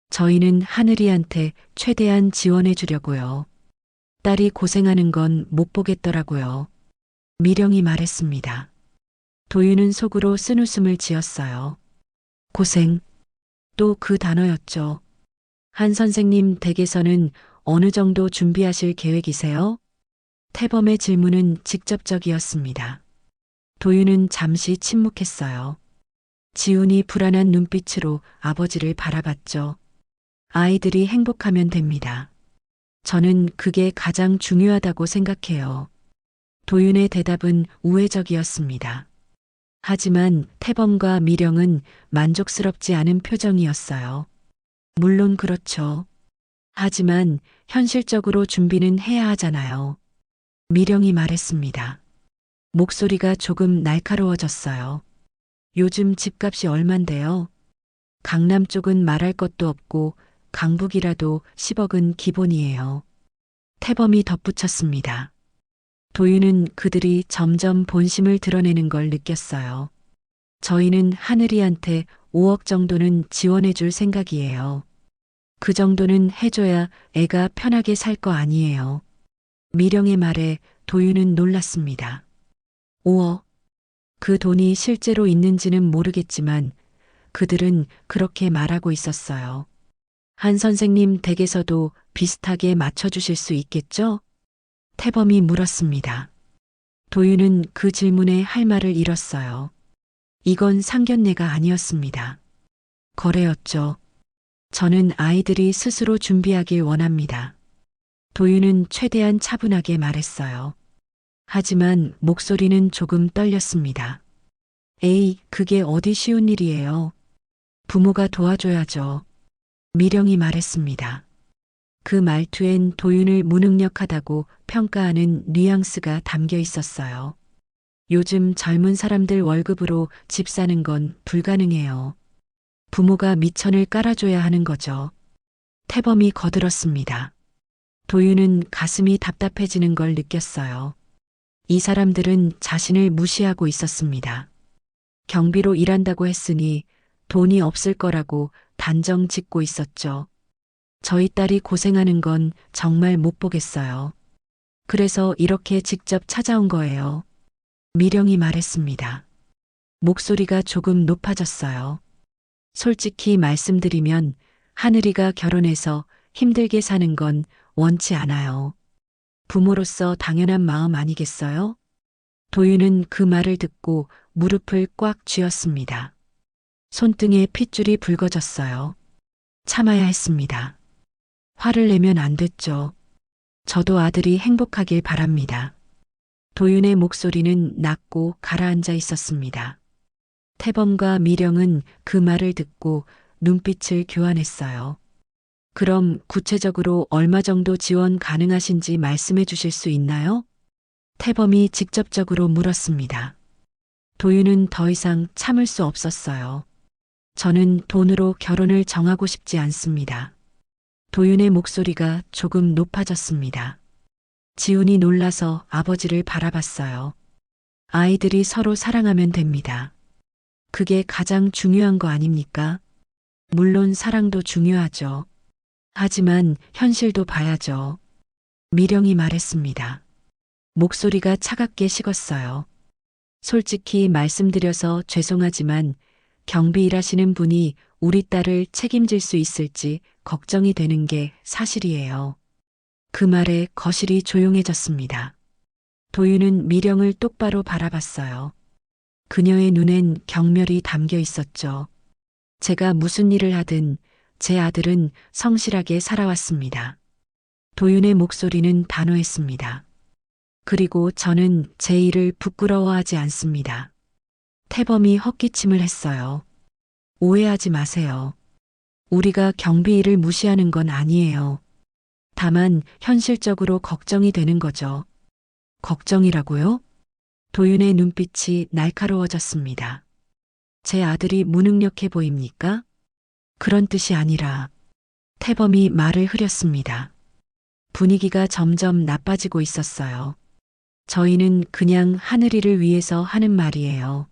저희는 하늘이한테 최대한 지원해 주려고요. 딸이 고생하는 건 못 보겠더라고요. 미령이 말했습니다. 도윤은 속으로 쓴웃음을 지었어요. 고생. 또 그 단어였죠. 한 선생님 댁에서는 어느 정도 준비하실 계획이세요? 태범의 질문은 직접적이었습니다. 도윤은 잠시 침묵했어요. 지훈이 불안한 눈빛으로 아버지를 바라봤죠. 아이들이 행복하면 됩니다. 저는 그게 가장 중요하다고 생각해요. 도윤의 대답은 우회적이었습니다. 하지만 태범과 미령은 만족스럽지 않은 표정이었어요. 물론 그렇죠. 하지만 현실적으로 준비는 해야 하잖아요. 미령이 말했습니다. 목소리가 조금 날카로워졌어요. 요즘 집값이 얼만데요? 강남 쪽은 말할 것도 없고 강북이라도 10억은 기본이에요. 태범이 덧붙였습니다. 도윤은 그들이 점점 본심을 드러내는 걸 느꼈어요. 저희는 하늘이한테 5억 정도는 지원해 줄 생각이에요. 그 정도는 해줘야 애가 편하게 살 거 아니에요. 미령의 말에 도윤은 놀랐습니다. 5억. 그 돈이 실제로 있는지는 모르겠지만 그들은 그렇게 말하고 있었어요. 한 선생님 댁에서도 비슷하게 맞춰주실 수 있겠죠? 태범이 물었습니다. 도윤은 그 질문에 할 말을 잃었어요. 이건 상견례가 아니었습니다. 거래였죠. 저는 아이들이 스스로 준비하길 원합니다. 도윤은 최대한 차분하게 말했어요. 하지만 목소리는 조금 떨렸습니다. 에이, 그게 어디 쉬운 일이에요. 부모가 도와줘야죠. 미령이 말했습니다. 그 말투엔 도윤을 무능력하다고 평가하는 뉘앙스가 담겨 있었어요. 요즘 젊은 사람들 월급으로 집 사는 건 불가능해요. 부모가 미천을 깔아줘야 하는 거죠. 태범이 거들었습니다. 도윤은 가슴이 답답해지는 걸 느꼈어요. 이 사람들은 자신을 무시하고 있었습니다. 경비로 일한다고 했으니 돈이 없을 거라고 단정 짓고 있었죠. 저희 딸이 고생하는 건 정말 못 보겠어요. 그래서 이렇게 직접 찾아온 거예요. 미령이 말했습니다. 목소리가 조금 높아졌어요. 솔직히 말씀드리면 하늘이가 결혼해서 힘들게 사는 건 원치 않아요. 부모로서 당연한 마음 아니겠어요? 도윤은 그 말을 듣고 무릎을 꽉 쥐었습니다. 손등에 핏줄이 붉어졌어요. 참아야 했습니다. 화를 내면 안 됐죠. 저도 아들이 행복하길 바랍니다. 도윤의 목소리는 낮고 가라앉아 있었습니다. 태범과 미령은 그 말을 듣고 눈빛을 교환했어요. 그럼 구체적으로 얼마 정도 지원 가능하신지 말씀해 주실 수 있나요? 태범이 직접적으로 물었습니다. 도윤은 더 이상 참을 수 없었어요. 저는 돈으로 결혼을 정하고 싶지 않습니다. 도윤의 목소리가 조금 높아졌습니다. 지훈이 놀라서 아버지를 바라봤어요. 아이들이 서로 사랑하면 됩니다. 그게 가장 중요한 거 아닙니까? 물론 사랑도 중요하죠. 하지만 현실도 봐야죠. 미령이 말했습니다. 목소리가 차갑게 식었어요. 솔직히 말씀드려서 죄송하지만 경비 일하시는 분이 우리 딸을 책임질 수 있을지 걱정이 되는 게 사실이에요. 그 말에 거실이 조용해졌습니다. 도윤은 미령을 똑바로 바라봤어요. 그녀의 눈엔 경멸이 담겨 있었죠. 제가 무슨 일을 하든 제 아들은 성실하게 살아왔습니다. 도윤의 목소리는 단호했습니다. 그리고 저는 제 일을 부끄러워하지 않습니다. 태범이 헛기침을 했어요. 오해하지 마세요. 우리가 경비 일을 무시하는 건 아니에요. 다만 현실적으로 걱정이 되는 거죠. 걱정이라고요? 도윤의 눈빛이 날카로워졌습니다. 제 아들이 무능력해 보입니까? 그런 뜻이 아니라 태범이 말을 흐렸습니다. 분위기가 점점 나빠지고 있었어요. 저희는 그냥 하늘이를 위해서 하는 말이에요.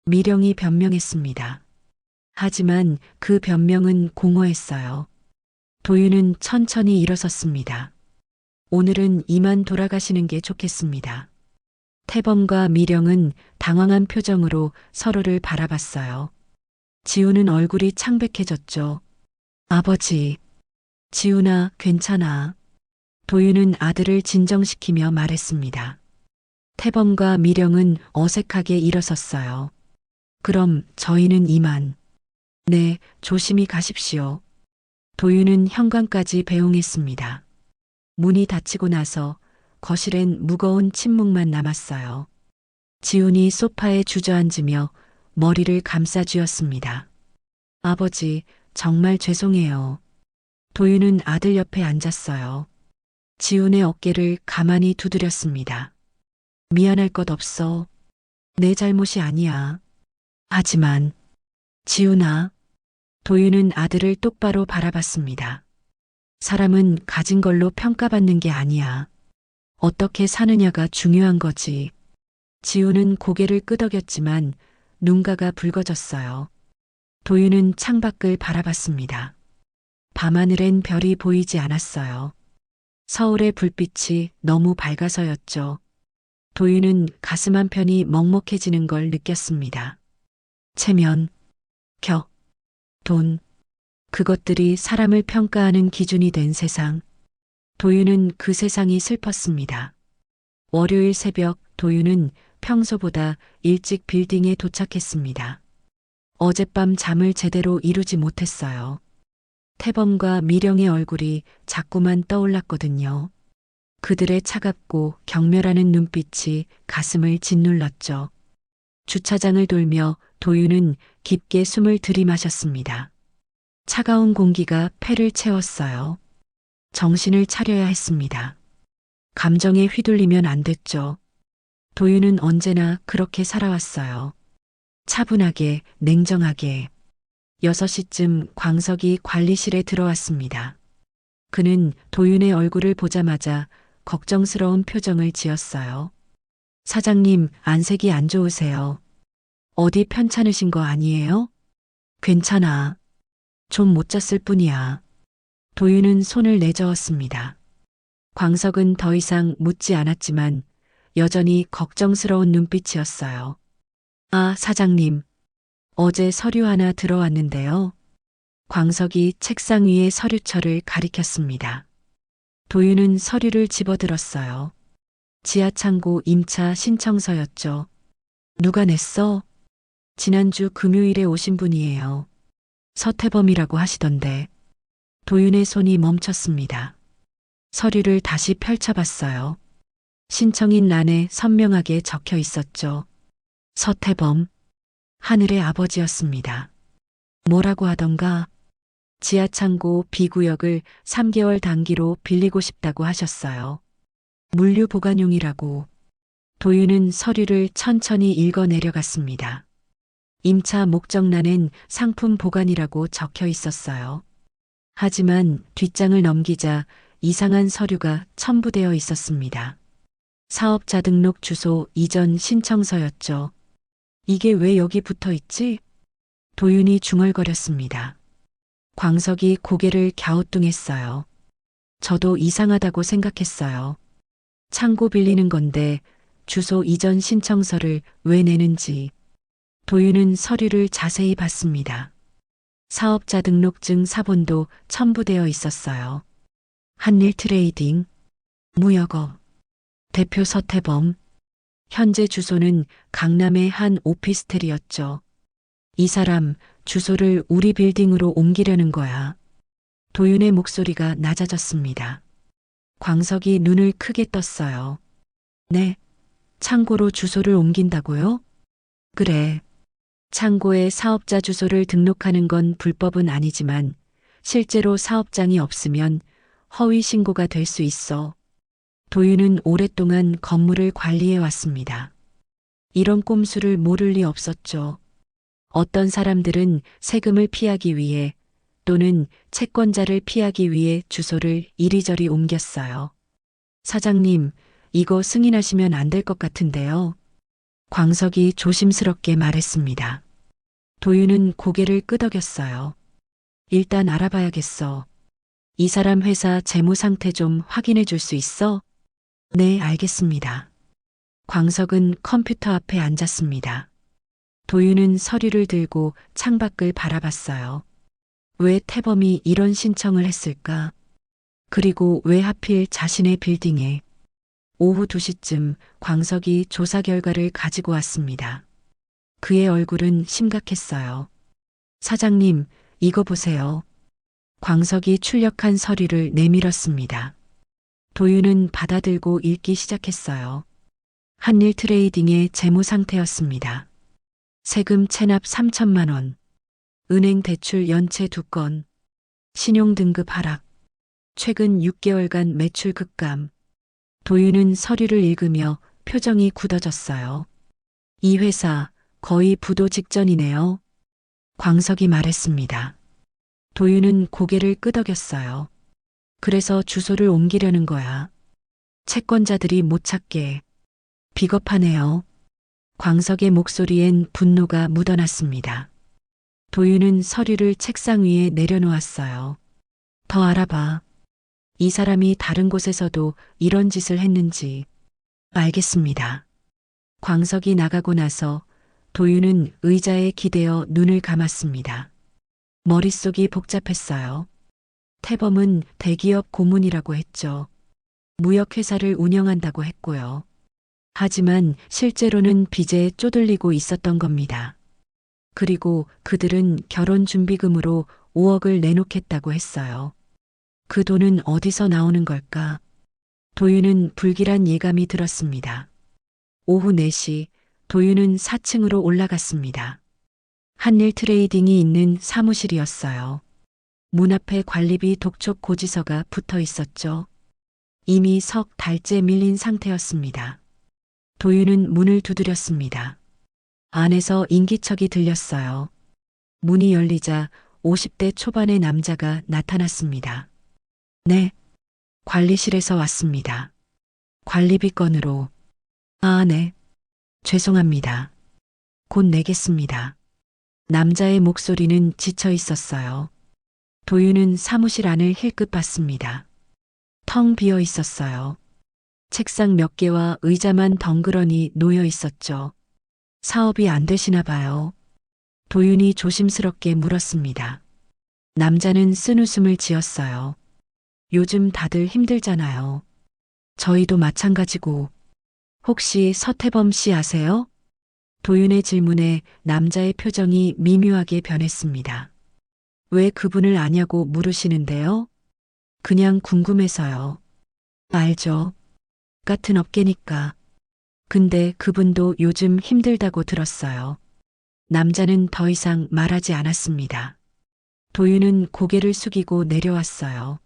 미령이 변명했습니다. 하지만 그 변명은 공허했어요. 도윤은 천천히 일어섰습니다. 오늘은 이만 돌아가시는 게 좋겠습니다. 태범과 미령은 당황한 표정으로 서로를 바라봤어요. 지우는 얼굴이 창백해졌죠. 아버지, 지우나 괜찮아. 도윤은 아들을 진정시키며 말했습니다. 태범과 미령은 어색하게 일어섰어요. 그럼 저희는 이만. 네, 조심히 가십시오. 도윤은 현관까지 배웅했습니다. 문이 닫히고 나서 거실엔 무거운 침묵만 남았어요. 지훈이 소파에 주저앉으며 머리를 감싸쥐었습니다. 아버지, 정말 죄송해요. 도윤은 아들 옆에 앉았어요. 지훈의 어깨를 가만히 두드렸습니다. 미안할 것 없어. 내 잘못이 아니야. 하지만, 지훈아. 도윤은 아들을 똑바로 바라봤습니다. 사람은 가진 걸로 평가받는 게 아니야. 어떻게 사느냐가 중요한 거지. 지우는 고개를 끄덕였지만 눈가가 붉어졌어요. 도윤은 창밖을 바라봤습니다. 밤하늘엔 별이 보이지 않았어요. 서울의 불빛이 너무 밝아서였죠. 도윤은 가슴 한편이 먹먹해지는 걸 느꼈습니다. 체면, 격, 돈, 그것들이 사람을 평가하는 기준이 된 세상. 도윤은 그 세상이 슬펐습니다. 월요일 새벽 도윤은 평소보다 일찍 빌딩에 도착했습니다. 어젯밤 잠을 제대로 이루지 못했어요. 태범과 미령의 얼굴이 자꾸만 떠올랐거든요. 그들의 차갑고 경멸하는 눈빛이 가슴을 짓눌렀죠. 주차장을 돌며 도윤은 깊게 숨을 들이마셨습니다. 차가운 공기가 폐를 채웠어요. 정신을 차려야 했습니다. 감정에 휘둘리면 안 됐죠. 도윤은 언제나 그렇게 살아왔어요. 차분하게, 냉정하게. 6시쯤 광석이 관리실에 들어왔습니다. 그는 도윤의 얼굴을 보자마자 걱정스러운 표정을 지었어요. 사장님, 안색이 안 좋으세요. 어디 편찮으신 거 아니에요? 괜찮아. 좀 못 잤을 뿐이야. 도윤은 손을 내저었습니다. 광석은 더 이상 묻지 않았지만 여전히 걱정스러운 눈빛이었어요. 아, 사장님. 어제 서류 하나 들어왔는데요. 광석이 책상 위에 서류철을 가리켰습니다. 도윤은 서류를 집어들었어요. 지하창고 임차 신청서였죠. 누가 냈어? 지난주 금요일에 오신 분이에요. 서태범이라고 하시던데. 도윤의 손이 멈췄습니다. 서류를 다시 펼쳐봤어요. 신청인 란에 선명하게 적혀 있었죠. 서태범. 하늘의 아버지였습니다. 뭐라고 하던가? 지하창고 B구역을 3개월 단기로 빌리고 싶다고 하셨어요. 물류 보관용이라고. 도윤은 서류를 천천히 읽어 내려갔습니다. 임차 목적란엔 상품 보관이라고 적혀 있었어요. 하지만 뒷장을 넘기자 이상한 서류가 첨부되어 있었습니다. 사업자 등록 주소 이전 신청서였죠. 이게 왜 여기 붙어 있지? 도윤이 중얼거렸습니다. 광석이 고개를 갸우뚱했어요. 저도 이상하다고 생각했어요. 창고 빌리는 건데 주소 이전 신청서를 왜 내는지. 도윤은 서류를 자세히 봤습니다. 사업자 등록증 사본도 첨부되어 있었어요. 한일 트레이딩, 무역업, 대표 서태범. 현재 주소는 강남의 한 오피스텔이었죠. 이 사람 주소를 우리 빌딩으로 옮기려는 거야. 도윤의 목소리가 낮아졌습니다. 광석이 눈을 크게 떴어요. 네, 창고로 주소를 옮긴다고요? 그래. 창고에 사업자 주소를 등록하는 건 불법은 아니지만 실제로 사업장이 없으면 허위 신고가 될 수 있어. 도윤은 오랫동안 건물을 관리해 왔습니다. 이런 꼼수를 모를 리 없었죠. 어떤 사람들은 세금을 피하기 위해 또는 채권자를 피하기 위해 주소를 이리저리 옮겼어요. 사장님, 이거 승인하시면 안 될 것 같은데요. 광석이 조심스럽게 말했습니다. 도윤은 고개를 끄덕였어요. 일단 알아봐야겠어. 이 사람 회사 재무 상태 좀 확인해 줄 수 있어? 네, 알겠습니다. 광석은 컴퓨터 앞에 앉았습니다. 도윤은 서류를 들고 창밖을 바라봤어요. 왜 태범이 이런 신청을 했을까? 그리고 왜 하필 자신의 빌딩에? 오후 2시쯤 광석이 조사 결과를 가지고 왔습니다. 그의 얼굴은 심각했어요. 사장님, 이거 보세요. 광석이 출력한 서류를 내밀었습니다. 도윤은 받아들고 읽기 시작했어요. 한일 트레이딩의 재무 상태였습니다. 세금 체납 3천만 원, 은행 대출 연체 2건, 신용 등급 하락, 최근 6개월간 매출 급감. 도윤은 서류를 읽으며 표정이 굳어졌어요. 이 회사 거의 부도 직전이네요. 광석이 말했습니다. 도윤은 고개를 끄덕였어요. 그래서 주소를 옮기려는 거야. 채권자들이 못 찾게. 비겁하네요. 광석의 목소리엔 분노가 묻어났습니다. 도윤은 서류를 책상 위에 내려놓았어요. 더 알아봐. 이 사람이 다른 곳에서도 이런 짓을 했는지. 알겠습니다. 광석이 나가고 나서 도윤은 의자에 기대어 눈을 감았습니다. 머릿속이 복잡했어요. 태범은 대기업 고문이라고 했죠. 무역회사를 운영한다고 했고요. 하지만 실제로는 빚에 쪼들리고 있었던 겁니다. 그리고 그들은 결혼 준비금으로 5억을 내놓겠다고 했어요. 그 돈은 어디서 나오는 걸까? 도윤은 불길한 예감이 들었습니다. 오후 4시 도윤은 4층으로 올라갔습니다. 한일 트레이딩이 있는 사무실이었어요. 문 앞에 관리비 독촉 고지서가 붙어 있었죠. 이미 석 달째 밀린 상태였습니다. 도윤은 문을 두드렸습니다. 안에서 인기척이 들렸어요. 문이 열리자 50대 초반의 남자가 나타났습니다. 네, 관리실에서 왔습니다. 관리비 건으로. 아, 네. 죄송합니다. 곧 내겠습니다. 남자의 목소리는 지쳐 있었어요. 도윤은 사무실 안을 힐끗 봤습니다. 텅 비어 있었어요. 책상 몇 개와 의자만 덩그러니 놓여 있었죠. 사업이 안 되시나 봐요. 도윤이 조심스럽게 물었습니다. 남자는 쓴웃음을 지었어요. 요즘 다들 힘들잖아요. 저희도 마찬가지고. 혹시 서태범 씨 아세요? 도윤의 질문에 남자의 표정이 미묘하게 변했습니다. 왜 그분을 아냐고 물으시는데요? 그냥 궁금해서요. 알죠. 같은 업계니까. 근데 그분도 요즘 힘들다고 들었어요. 남자는 더 이상 말하지 않았습니다. 도윤은 고개를 숙이고 내려왔어요.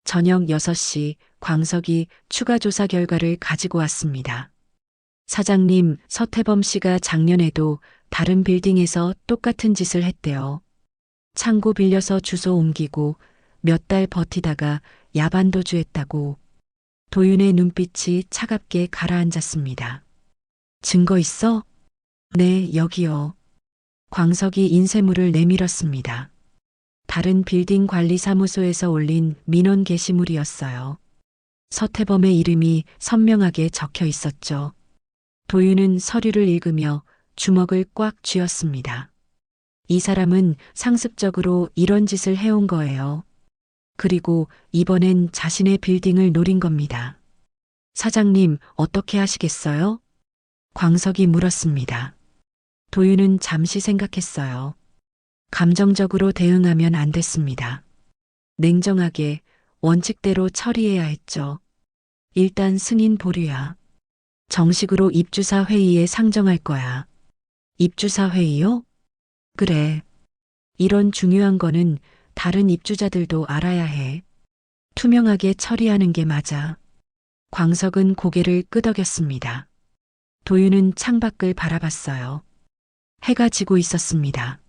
저녁 6시 광석이 추가 조사 결과를 가지고 왔습니다. 사장님, 서태범 씨가 작년에도 다른 빌딩에서 똑같은 짓을 했대요. 창고 빌려서 주소 옮기고 몇 달 버티다가 야반도주했다고. 도윤의 눈빛이 차갑게 가라앉았습니다. 증거 있어? 네, 여기요. 광석이 인쇄물을 내밀었습니다. 다른 빌딩 관리 사무소에서 올린 민원 게시물이었어요. 서태범의 이름이 선명하게 적혀 있었죠. 도윤은 서류를 읽으며 주먹을 꽉 쥐었습니다. 이 사람은 상습적으로 이런 짓을 해온 거예요. 그리고 이번엔 자신의 빌딩을 노린 겁니다. 사장님, 어떻게 하시겠어요? 광석이 물었습니다. 도윤은 잠시 생각했어요. 감정적으로 대응하면 안 됐습니다. 냉정하게 원칙대로 처리해야 했죠. 일단 승인 보류야. 정식으로 입주사 회의에 상정할 거야. 입주사 회의요? 그래. 이런 중요한 거는 다른 입주자들도 알아야 해. 투명하게 처리하는 게 맞아. 광석은 고개를 끄덕였습니다. 도윤은 창밖을 바라봤어요. 해가 지고 있었습니다.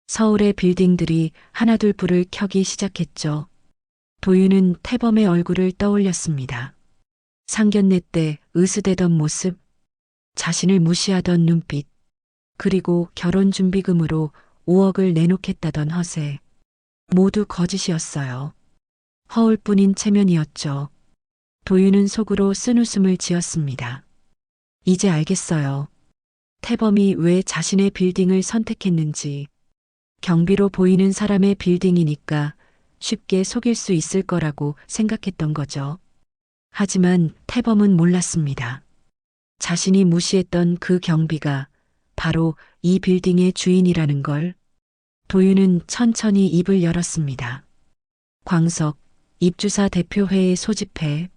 서울의 빌딩들이 하나둘 불을 켜기 시작했죠. 도윤은 태범의 얼굴을 떠올렸습니다. 상견례 때 으스대던 모습, 자신을 무시하던 눈빛, 그리고 결혼 준비금으로 5억을 내놓겠다던 허세. 모두 거짓이었어요. 허울뿐인 체면이었죠. 도윤은 속으로 쓴웃음을 지었습니다. 이제 알겠어요. 태범이 왜 자신의 빌딩을 선택했는지, 경비로 보이는 사람의 빌딩이니까 쉽게 속일 수 있을 거라고 생각했던 거죠. 하지만 태범은 몰랐습니다. 자신이 무시했던 그 경비가 바로 이 빌딩의 주인이라는 걸. 도윤은 천천히 입을 열었습니다. 광석, 입주사 대표회의 소집해.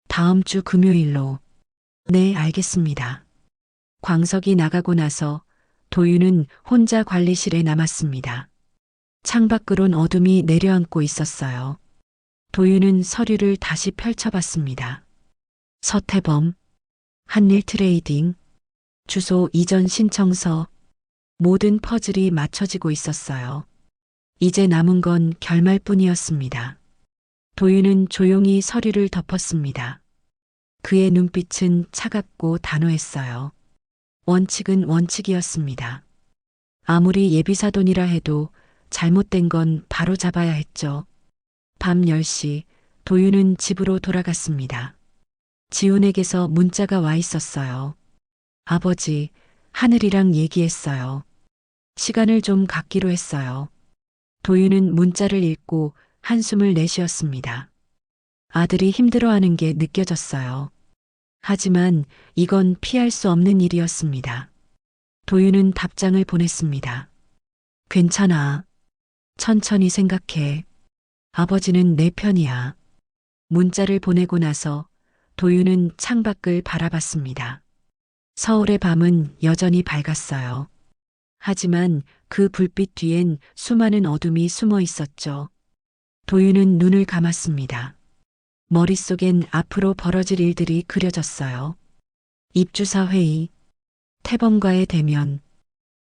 다음 주 금요일로. 네, 알겠습니다. 광석이 나가고 나서 도윤은 혼자 관리실에 남았습니다. 창밖으론 어둠이 내려앉고 있었어요. 도윤은 서류를 다시 펼쳐봤습니다. 서태범, 한일 트레이딩, 주소 이전 신청서, 모든 퍼즐이 맞춰지고 있었어요. 이제 남은 건 결말뿐이었습니다. 도윤은 조용히 서류를 덮었습니다. 그의 눈빛은 차갑고 단호했어요. 원칙은 원칙이었습니다. 아무리 예비사돈이라 해도 잘못된 건 바로 잡아야 했죠. 밤 10시 도윤은 집으로 돌아갔습니다. 지훈에게서 문자가 와 있었어요. 아버지, 하늘이랑 얘기했어요. 시간을 좀 갖기로 했어요. 도윤은 문자를 읽고 한숨을 내쉬었습니다. 아들이 힘들어하는 게 느껴졌어요. 하지만 이건 피할 수 없는 일이었습니다. 도윤은 답장을 보냈습니다. 괜찮아. 천천히 생각해. 아버지는 내 편이야. 문자를 보내고 나서 도윤은 창밖을 바라봤습니다. 서울의 밤은 여전히 밝았어요. 하지만 그 불빛 뒤엔 수많은 어둠이 숨어 있었죠. 도윤은 눈을 감았습니다. 머릿속엔 앞으로 벌어질 일들이 그려졌어요. 입주사 회의, 태범과의 대면,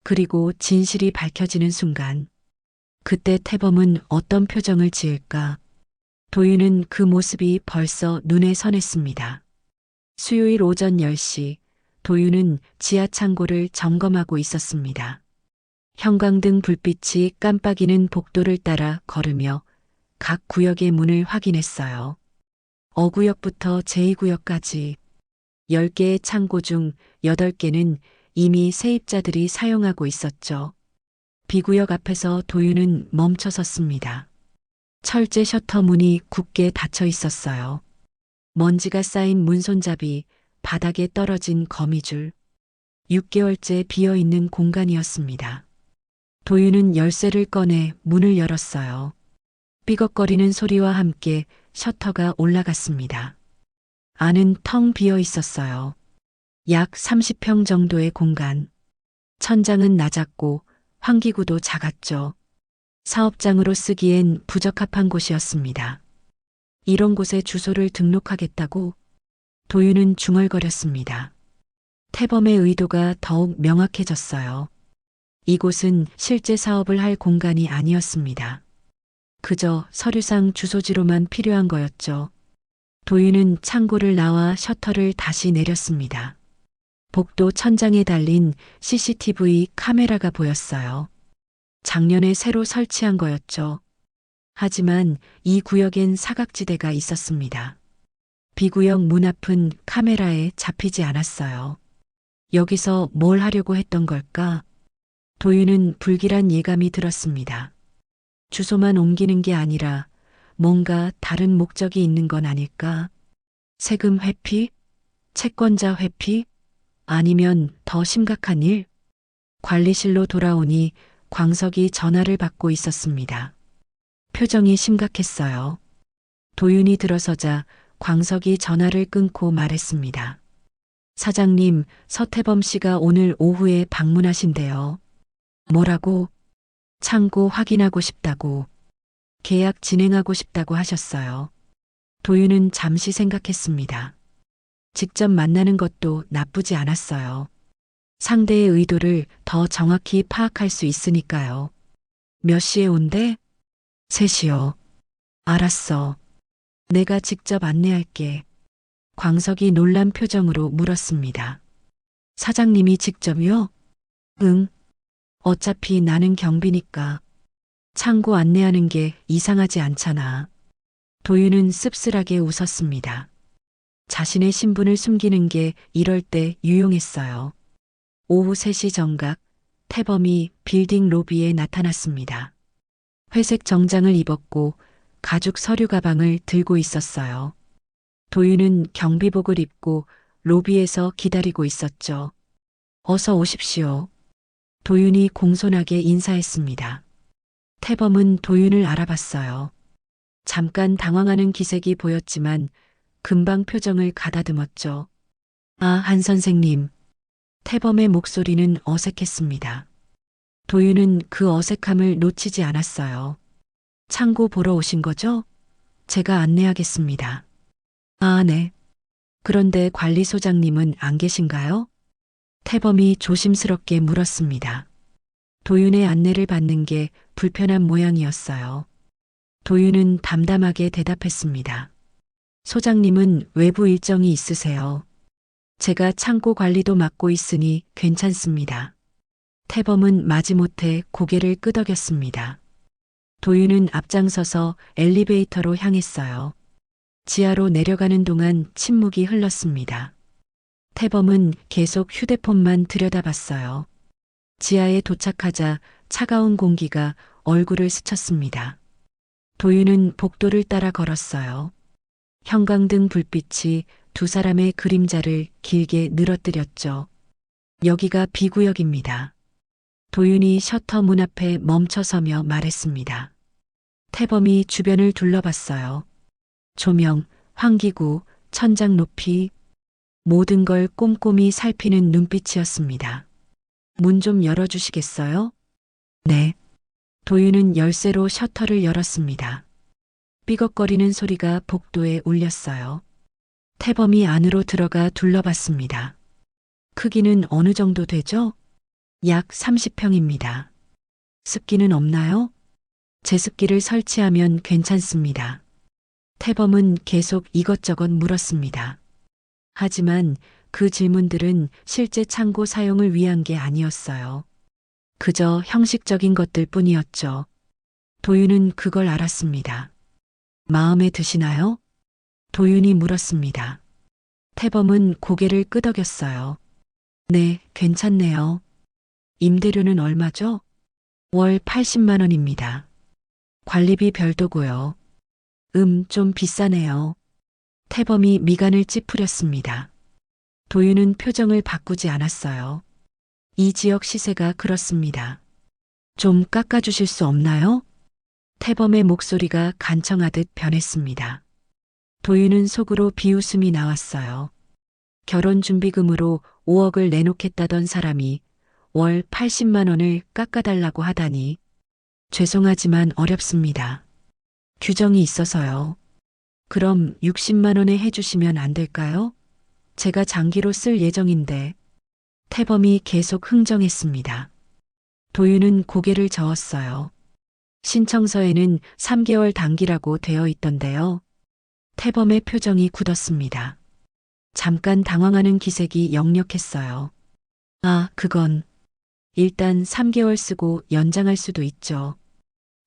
그리고 진실이 밝혀지는 순간. 그때 태범은 어떤 표정을 지을까? 도윤은 그 모습이 벌써 눈에 선했습니다. 수요일 오전 10시, 도윤은 지하 창고를 점검하고 있었습니다. 형광등 불빛이 깜빡이는 복도를 따라 걸으며 각 구역의 문을 확인했어요. 어구역부터 제2구역까지 10개의 창고 중 8개는 이미 세입자들이 사용하고 있었죠. B구역 앞에서 도윤은 멈춰 섰습니다. 철제 셔터 문이 굳게 닫혀 있었어요. 먼지가 쌓인 문손잡이, 바닥에 떨어진 거미줄. 6개월째 비어있는 공간이었습니다. 도윤은 열쇠를 꺼내 문을 열었어요. 삐걱거리는 소리와 함께 셔터가 올라갔습니다. 안은 텅 비어 있었어요. 약 30평 정도의 공간. 천장은 낮았고 환기구도 작았죠. 사업장으로 쓰기엔 부적합한 곳이었습니다. 이런 곳에 주소를 등록하겠다고? 도윤은 중얼거렸습니다. 태범의 의도가 더욱 명확해졌어요. 이곳은 실제 사업을 할 공간이 아니었습니다. 그저 서류상 주소지로만 필요한 거였죠. 도윤은 창고를 나와 셔터를 다시 내렸습니다. 복도 천장에 달린 CCTV 카메라가 보였어요. 작년에 새로 설치한 거였죠. 하지만 이 구역엔 사각지대가 있었습니다. B구역 문 앞은 카메라에 잡히지 않았어요. 여기서 뭘 하려고 했던 걸까? 도윤은 불길한 예감이 들었습니다. 주소만 옮기는 게 아니라 뭔가 다른 목적이 있는 건 아닐까? 세금 회피? 채권자 회피? 아니면 더 심각한 일? 관리실로 돌아오니 광석이 전화를 받고 있었습니다. 표정이 심각했어요. 도윤이 들어서자 광석이 전화를 끊고 말했습니다. 사장님, 서태범 씨가 오늘 오후에 방문하신대요. 뭐라고? 창고 확인하고 싶다고. 계약 진행하고 싶다고 하셨어요. 도윤은 잠시 생각했습니다. 직접 만나는 것도 나쁘지 않았어요. 상대의 의도를 더 정확히 파악할 수 있으니까요. 몇 시에 온대? 3시요. 알았어. 내가 직접 안내할게. 광석이 놀란 표정으로 물었습니다. 사장님이 직접요? 응. 어차피 나는 경비니까. 창고 안내하는 게 이상하지 않잖아. 도윤은 씁쓸하게 웃었습니다. 자신의 신분을 숨기는 게 이럴 때 유용했어요. 오후 3시 정각 태범이 빌딩 로비에 나타났습니다. 회색 정장을 입었고 가죽 서류 가방을 들고 있었어요. 도윤은 경비복을 입고 로비에서 기다리고 있었죠. 어서 오십시오. 도윤이 공손하게 인사했습니다. 태범은 도윤을 알아봤어요. 잠깐 당황하는 기색이 보였지만 금방 표정을 가다듬었죠. 아, 한 선생님. 태범의 목소리는 어색했습니다. 도윤은 그 어색함을 놓치지 않았어요. 창고 보러 오신 거죠? 제가 안내하겠습니다. 아, 네. 그런데 관리소장님은 안 계신가요? 태범이 조심스럽게 물었습니다. 도윤의 안내를 받는 게 불편한 모양이었어요. 도윤은 담담하게 대답했습니다. 소장님은 외부 일정이 있으세요. 제가 창고 관리도 맡고 있으니 괜찮습니다. 태범은 마지못해 고개를 끄덕였습니다. 도윤은 앞장서서 엘리베이터로 향했어요. 지하로 내려가는 동안 침묵이 흘렀습니다. 태범은 계속 휴대폰만 들여다봤어요. 지하에 도착하자 차가운 공기가 얼굴을 스쳤습니다. 도윤은 복도를 따라 걸었어요. 형광등 불빛이 두 사람의 그림자를 길게 늘어뜨렸죠. 여기가 B구역입니다. 도윤이 셔터 문 앞에 멈춰서며 말했습니다. 태범이 주변을 둘러봤어요. 조명, 환기구, 천장 높이, 모든 걸 꼼꼼히 살피는 눈빛이었습니다. 문 좀 열어주시겠어요? 네. 도윤은 열쇠로 셔터를 열었습니다. 삐걱거리는 소리가 복도에 울렸어요. 태범이 안으로 들어가 둘러봤습니다. 크기는 어느 정도 되죠? 약 30평입니다. 습기는 없나요? 제습기를 설치하면 괜찮습니다. 태범은 계속 이것저것 물었습니다. 하지만 그 질문들은 실제 창고 사용을 위한 게 아니었어요. 그저 형식적인 것들 뿐이었죠. 도윤은 그걸 알았습니다. 마음에 드시나요? 도윤이 물었습니다. 태범은 고개를 끄덕였어요. 네, 괜찮네요. 임대료는 얼마죠? 월 80만 원입니다. 관리비 별도고요. 좀 비싸네요. 태범이 미간을 찌푸렸습니다. 도윤은 표정을 바꾸지 않았어요. 이 지역 시세가 그렇습니다. 좀 깎아주실 수 없나요? 태범의 목소리가 간청하듯 변했습니다. 도윤은 속으로 비웃음이 나왔어요. 결혼 준비금으로 5억을 내놓겠다던 사람이 월 80만 원을 깎아달라고 하다니. 죄송하지만 어렵습니다. 규정이 있어서요. 그럼 60만 원에 해주시면 안 될까요? 제가 장기로 쓸 예정인데. 태범이 계속 흥정했습니다. 도윤은 고개를 저었어요. 신청서에는 3개월 단기라고 되어 있던데요. 태범의 표정이 굳었습니다. 잠깐 당황하는 기색이 역력했어요. 아, 그건 일단 3개월 쓰고 연장할 수도 있죠.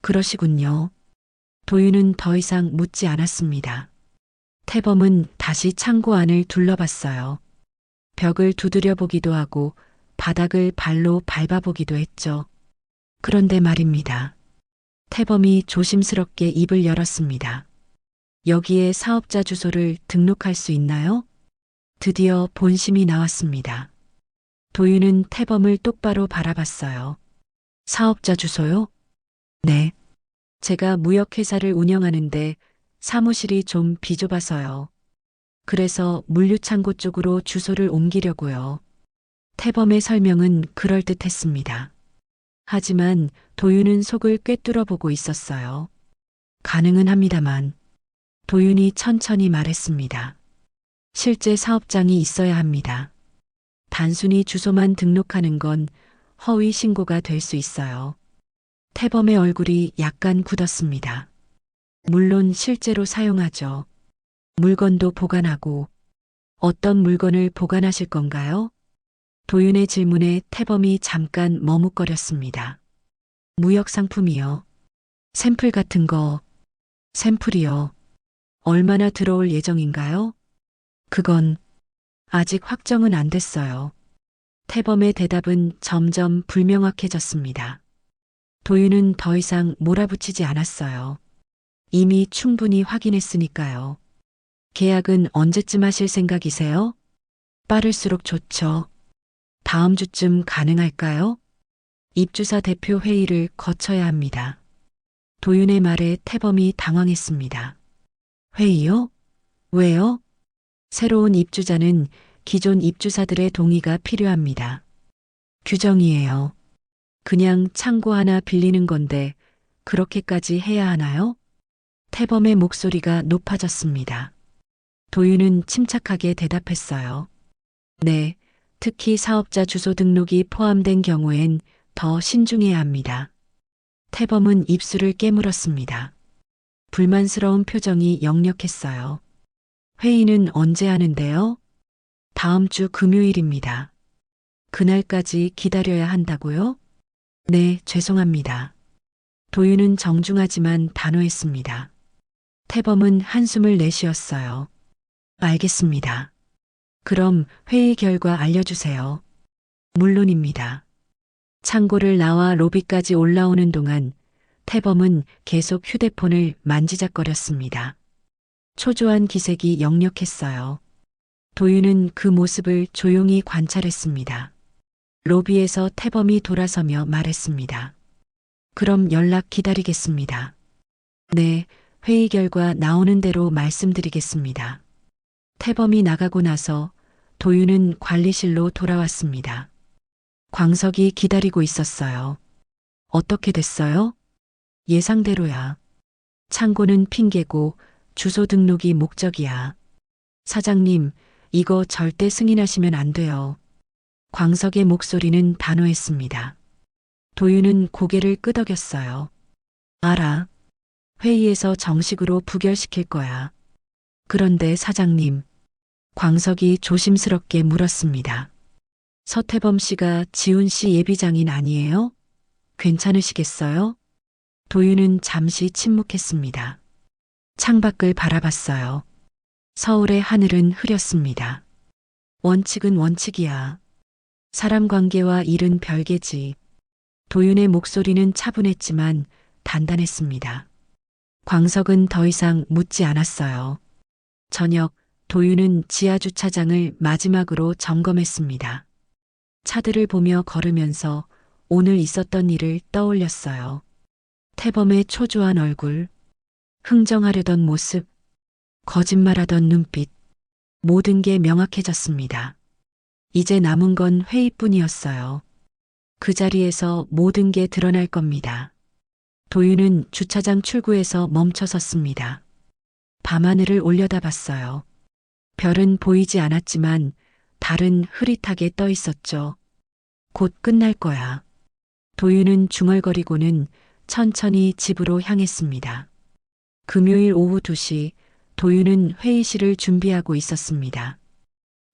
그러시군요. 도윤은 더 이상 묻지 않았습니다. 태범은 다시 창고 안을 둘러봤어요. 벽을 두드려 보기도 하고 바닥을 발로 밟아보기도 했죠. 그런데 말입니다. 태범이 조심스럽게 입을 열었습니다. 여기에 사업자 주소를 등록할 수 있나요? 드디어 본심이 나왔습니다. 도윤은 태범을 똑바로 바라봤어요. 사업자 주소요? 네. 제가 무역회사를 운영하는데 사무실이 좀 비좁아서요. 그래서 물류창고 쪽으로 주소를 옮기려고요. 태범의 설명은 그럴듯했습니다. 하지만 도윤은 속을 꿰뚫어 보고 있었어요. 가능은 합니다만. 도윤이 천천히 말했습니다. 실제 사업장이 있어야 합니다. 단순히 주소만 등록하는 건 허위 신고가 될 수 있어요. 태범의 얼굴이 약간 굳었습니다. 물론 실제로 사용하죠. 물건도 보관하고. 어떤 물건을 보관하실 건가요? 도윤의 질문에 태범이 잠깐 머뭇거렸습니다. 무역 상품이요. 샘플 같은 거. 샘플이요. 얼마나 들어올 예정인가요? 그건 아직 확정은 안 됐어요. 태범의 대답은 점점 불명확해졌습니다. 도윤은 더 이상 몰아붙이지 않았어요. 이미 충분히 확인했으니까요. 계약은 언제쯤 하실 생각이세요? 빠를수록 좋죠. 다음 주쯤 가능할까요? 입주사 대표 회의를 거쳐야 합니다. 도윤의 말에 태범이 당황했습니다. 회의요? 왜요? 새로운 입주자는 기존 입주사들의 동의가 필요합니다. 규정이에요. 그냥 창고 하나 빌리는 건데 그렇게까지 해야 하나요? 태범의 목소리가 높아졌습니다. 도윤은 침착하게 대답했어요. 네, 특히 사업자 주소 등록이 포함된 경우엔 더 신중해야 합니다. 태범은 입술을 깨물었습니다. 불만스러운 표정이 역력했어요. 회의는 언제 하는데요? 다음 주 금요일입니다. 그날까지 기다려야 한다고요? 네, 죄송합니다. 도윤은 정중하지만 단호했습니다. 태범은 한숨을 내쉬었어요. 알겠습니다. 그럼 회의 결과 알려주세요. 물론입니다. 창고를 나와 로비까지 올라오는 동안 태범은 계속 휴대폰을 만지작거렸습니다. 초조한 기색이 역력했어요. 도윤은 그 모습을 조용히 관찰했습니다. 로비에서 태범이 돌아서며 말했습니다. 그럼 연락 기다리겠습니다. 네, 회의 결과 나오는 대로 말씀드리겠습니다. 태범이 나가고 나서 도윤은 관리실로 돌아왔습니다. 광석이 기다리고 있었어요. 어떻게 됐어요? 예상대로야. 창고는 핑계고 주소 등록이 목적이야. 사장님, 이거 절대 승인하시면 안 돼요. 광석의 목소리는 단호했습니다. 도윤은 고개를 끄덕였어요. 알아. 회의에서 정식으로 부결시킬 거야. 그런데 사장님, 광석이 조심스럽게 물었습니다. 서태범 씨가 지훈 씨 예비장인 아니에요? 괜찮으시겠어요? 도윤은 잠시 침묵했습니다. 창밖을 바라봤어요. 서울의 하늘은 흐렸습니다. 원칙은 원칙이야. 사람 관계와 일은 별개지. 도윤의 목소리는 차분했지만 단단했습니다. 광석은 더 이상 묻지 않았어요. 저녁 도윤은 지하주차장을 마지막으로 점검했습니다. 차들을 보며 걸으면서 오늘 있었던 일을 떠올렸어요. 태범의 초조한 얼굴, 흥정하려던 모습, 거짓말하던 눈빛, 모든 게 명확해졌습니다. 이제 남은 건 회의뿐이었어요. 그 자리에서 모든 게 드러날 겁니다. 도윤은 주차장 출구에서 멈춰 섰습니다. 밤하늘을 올려다봤어요. 별은 보이지 않았지만 달은 흐릿하게 떠 있었죠. 곧 끝날 거야. 도윤은 중얼거리고는 천천히 집으로 향했습니다. 금요일 오후 2시 도윤은 회의실을 준비하고 있었습니다.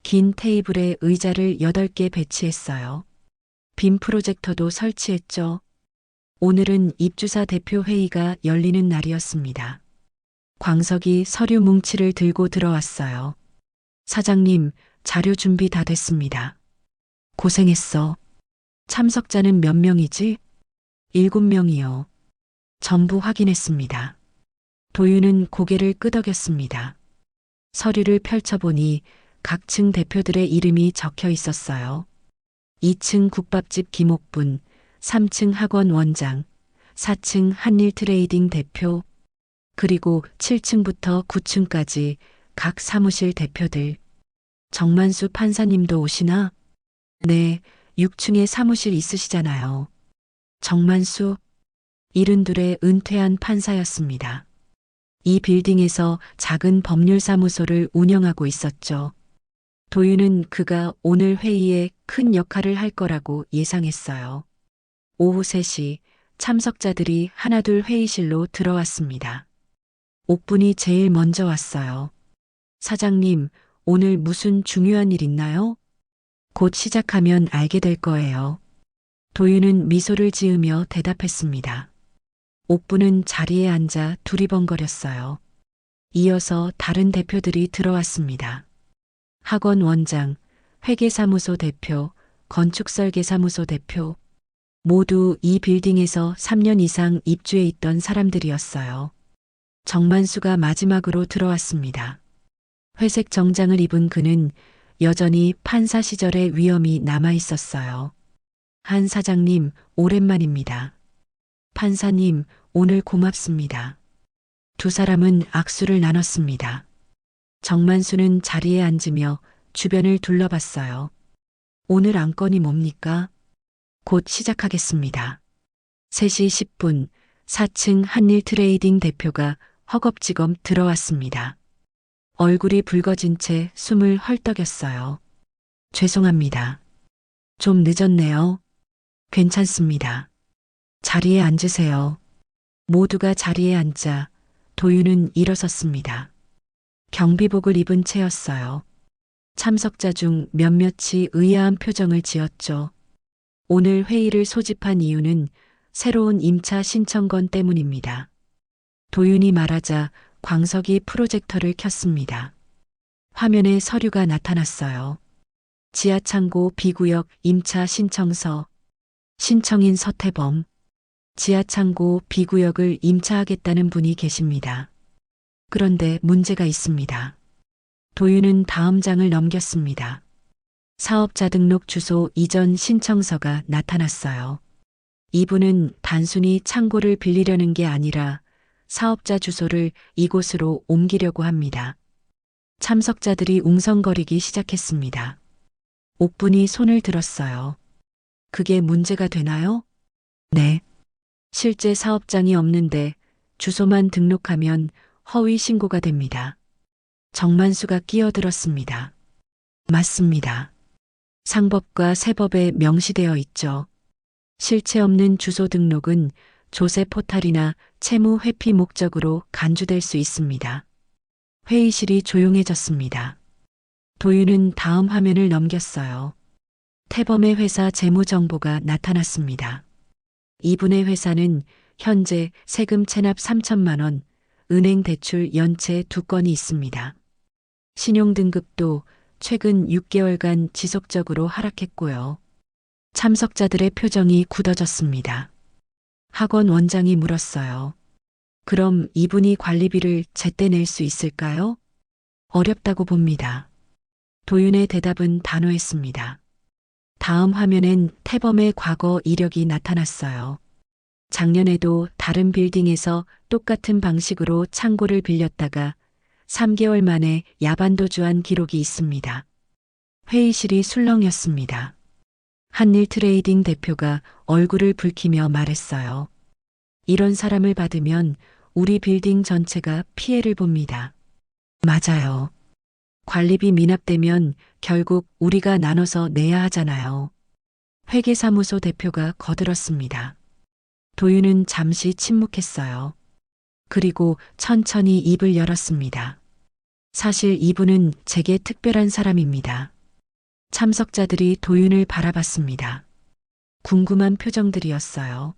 긴 테이블에 의자를 8개 배치했어요. 빔 프로젝터도 설치했죠. 오늘은 입주사 대표 회의가 열리는 날이었습니다. 광석이 서류 뭉치를 들고 들어왔어요. 사장님, 자료 준비 다 됐습니다. 고생했어. 참석자는 몇 명이지? 7명이요. 전부 확인했습니다. 도윤은 고개를 끄덕였습니다. 서류를 펼쳐보니 각 층 대표들의 이름이 적혀 있었어요. 2층 국밥집 김옥분, 3층 학원 원장, 4층 한일 트레이딩 대표, 그리고 7층부터 9층까지 각 사무실 대표들. 정만수 판사님도 오시나? 네, 6층에 사무실 있으시잖아요. 정만수, 72의 은퇴한 판사였습니다. 이 빌딩에서 작은 법률사무소를 운영하고 있었죠. 도윤은 그가 오늘 회의에 큰 역할을 할 거라고 예상했어요. 오후 3시 참석자들이 하나둘 회의실로 들어왔습니다. 옥분이 제일 먼저 왔어요. 사장님, 오늘 무슨 중요한 일 있나요? 곧 시작하면 알게 될 거예요. 도윤은 미소를 지으며 대답했습니다. 옥분은 자리에 앉아 두리번거렸어요. 이어서 다른 대표들이 들어왔습니다. 학원 원장, 회계사무소 대표, 건축설계사무소 대표. 모두 이 빌딩에서 3년 이상 입주해 있던 사람들이었어요. 정만수가 마지막으로 들어왔습니다. 회색 정장을 입은 그는 여전히 판사 시절의 위엄이 남아 있었어요. 한 사장님, 오랜만입니다. 판사님, 오늘 고맙습니다. 두 사람은 악수를 나눴습니다. 정만수는 자리에 앉으며 주변을 둘러봤어요. 오늘 안건이 뭡니까? 곧 시작하겠습니다. 3시 10분 4층 한일트레이딩 대표가 허겁지겁 들어왔습니다. 얼굴이 붉어진 채 숨을 헐떡였어요. 죄송합니다. 좀 늦었네요. 괜찮습니다. 자리에 앉으세요. 모두가 자리에 앉자 도윤은 일어섰습니다. 경비복을 입은 채였어요. 참석자 중 몇몇이 의아한 표정을 지었죠. 오늘 회의를 소집한 이유는 새로운 임차 신청건 때문입니다. 도윤이 말하자 광석이 프로젝터를 켰습니다. 화면에 서류가 나타났어요. 지하창고 B구역 임차 신청서. 신청인 서태범. 지하창고 B구역을 임차하겠다는 분이 계십니다. 그런데 문제가 있습니다. 도윤은 다음 장을 넘겼습니다. 사업자 등록 주소 이전 신청서가 나타났어요. 이분은 단순히 창고를 빌리려는 게 아니라 사업자 주소를 이곳으로 옮기려고 합니다. 참석자들이 웅성거리기 시작했습니다. 옥분이 손을 들었어요. 그게 문제가 되나요? 네. 실제 사업장이 없는데 주소만 등록하면 허위 신고가 됩니다. 정만수가 끼어들었습니다. 맞습니다. 상법과 세법에 명시되어 있죠. 실체 없는 주소 등록은 조세 포탈이나 채무 회피 목적으로 간주될 수 있습니다. 회의실이 조용해졌습니다. 도윤은 다음 화면을 넘겼어요. 태범의 회사 재무 정보가 나타났습니다. 이분의 회사는 현재 세금 체납 3천만 원, 은행 대출 연체 2건이 있습니다. 신용등급도 최근 6개월간 지속적으로 하락했고요. 참석자들의 표정이 굳어졌습니다. 학원 원장이 물었어요. 그럼 이분이 관리비를 제때 낼 수 있을까요? 어렵다고 봅니다. 도윤의 대답은 단호했습니다. 다음 화면엔 태범의 과거 이력이 나타났어요. 작년에도 다른 빌딩에서 똑같은 방식으로 창고를 빌렸다가 3개월 만에 야반도주한 기록이 있습니다. 회의실이 술렁였습니다. 한일트레이딩 대표가 얼굴을 붉히며 말했어요. 이런 사람을 받으면 우리 빌딩 전체가 피해를 봅니다. 맞아요. 관리비 미납되면 결국 우리가 나눠서 내야 하잖아요. 회계사무소 대표가 거들었습니다. 도윤은 잠시 침묵했어요. 그리고 천천히 입을 열었습니다. 사실 이분은 제게 특별한 사람입니다. 참석자들이 도윤을 바라봤습니다. 궁금한 표정들이었어요.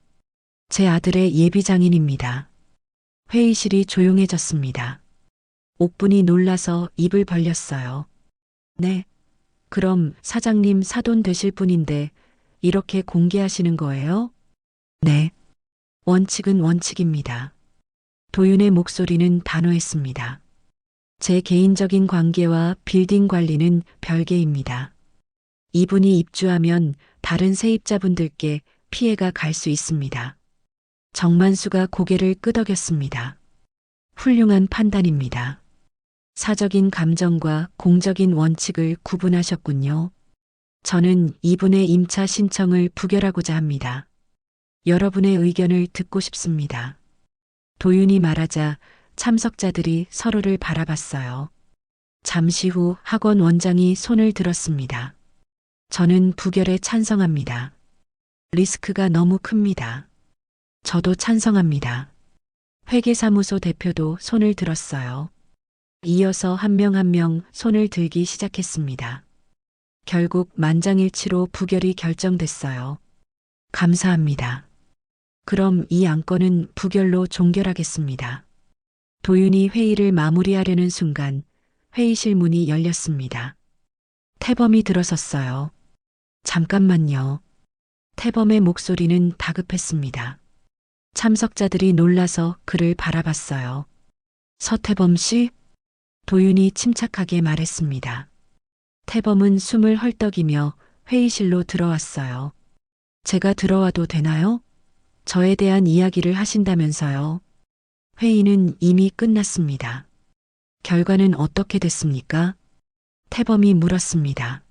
제 아들의 예비장인입니다. 회의실이 조용해졌습니다. 옥분이 놀라서 입을 벌렸어요. 네. 그럼 사장님 사돈 되실 분인데 이렇게 공개하시는 거예요? 네. 원칙은 원칙입니다. 도윤의 목소리는 단호했습니다. 제 개인적인 관계와 빌딩 관리는 별개입니다. 이분이 입주하면 다른 세입자분들께 피해가 갈 수 있습니다. 정만수가 고개를 끄덕였습니다. 훌륭한 판단입니다. 사적인 감정과 공적인 원칙을 구분하셨군요. 저는 이분의 임차 신청을 부결하고자 합니다. 여러분의 의견을 듣고 싶습니다. 도윤이 말하자 참석자들이 서로를 바라봤어요. 잠시 후 학원 원장이 손을 들었습니다. 저는 부결에 찬성합니다. 리스크가 너무 큽니다. 저도 찬성합니다. 회계사무소 대표도 손을 들었어요. 이어서 한 명 한 명 손을 들기 시작했습니다. 결국 만장일치로 부결이 결정됐어요. 감사합니다. 그럼 이 안건은 부결로 종결하겠습니다. 도윤이 회의를 마무리하려는 순간 회의실 문이 열렸습니다. 태범이 들어섰어요. 잠깐만요. 태범의 목소리는 다급했습니다. 참석자들이 놀라서 그를 바라봤어요. 서태범 씨? 도윤이 침착하게 말했습니다. 태범은 숨을 헐떡이며 회의실로 들어왔어요. 제가 들어와도 되나요? 저에 대한 이야기를 하신다면서요. 회의는 이미 끝났습니다. 결과는 어떻게 됐습니까? 태범이 물었습니다.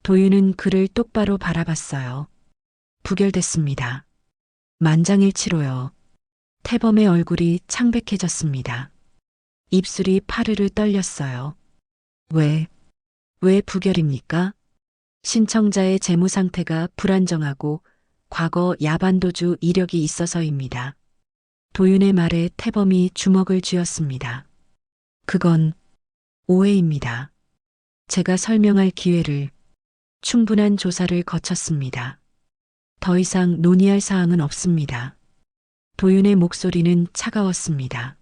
도윤은 그를 똑바로 바라봤어요. 부결됐습니다. 만장일치로요. 태범의 얼굴이 창백해졌습니다. 입술이 파르르 떨렸어요. 왜 부결입니까? 신청자의 재무 상태가 불안정하고 과거 야반도주 이력이 있어서입니다. 도윤의 말에 태범이 주먹을 쥐었습니다. 그건 오해입니다. 제가 설명할 기회를 충분한 조사를 거쳤습니다. 더 이상 논의할 사항은 없습니다. 도윤의 목소리는 차가웠습니다.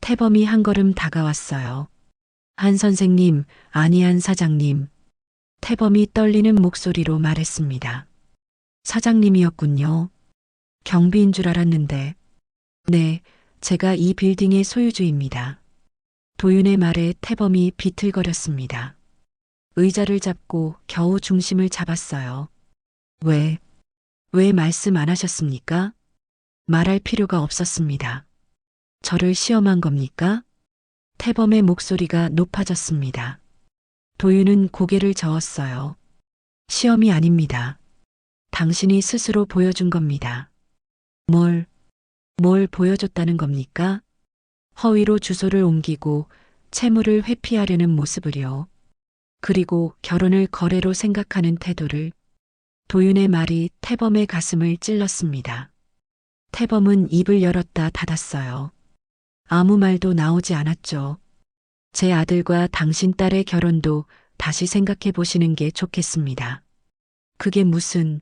태범이 한 걸음 다가왔어요. 한 선생님, 아니 한 사장님. 태범이 떨리는 목소리로 말했습니다. 사장님이었군요. 경비인 줄 알았는데. 네, 제가 이 빌딩의 소유주입니다. 도윤의 말에 태범이 비틀거렸습니다. 의자를 잡고 겨우 중심을 잡았어요. 왜 말씀 안 하셨습니까? 말할 필요가 없었습니다. 저를 시험한 겁니까? 태범의 목소리가 높아졌습니다. 도윤은 고개를 저었어요. 시험이 아닙니다. 당신이 스스로 보여준 겁니다. 뭘 보여줬다는 겁니까? 허위로 주소를 옮기고 채무를 회피하려는 모습을요. 그리고 결혼을 거래로 생각하는 태도를. 도윤의 말이 태범의 가슴을 찔렀습니다. 태범은 입을 열었다 닫았어요. 아무 말도 나오지 않았죠. 제 아들과 당신 딸의 결혼도 다시 생각해 보시는 게 좋겠습니다. 그게 무슨,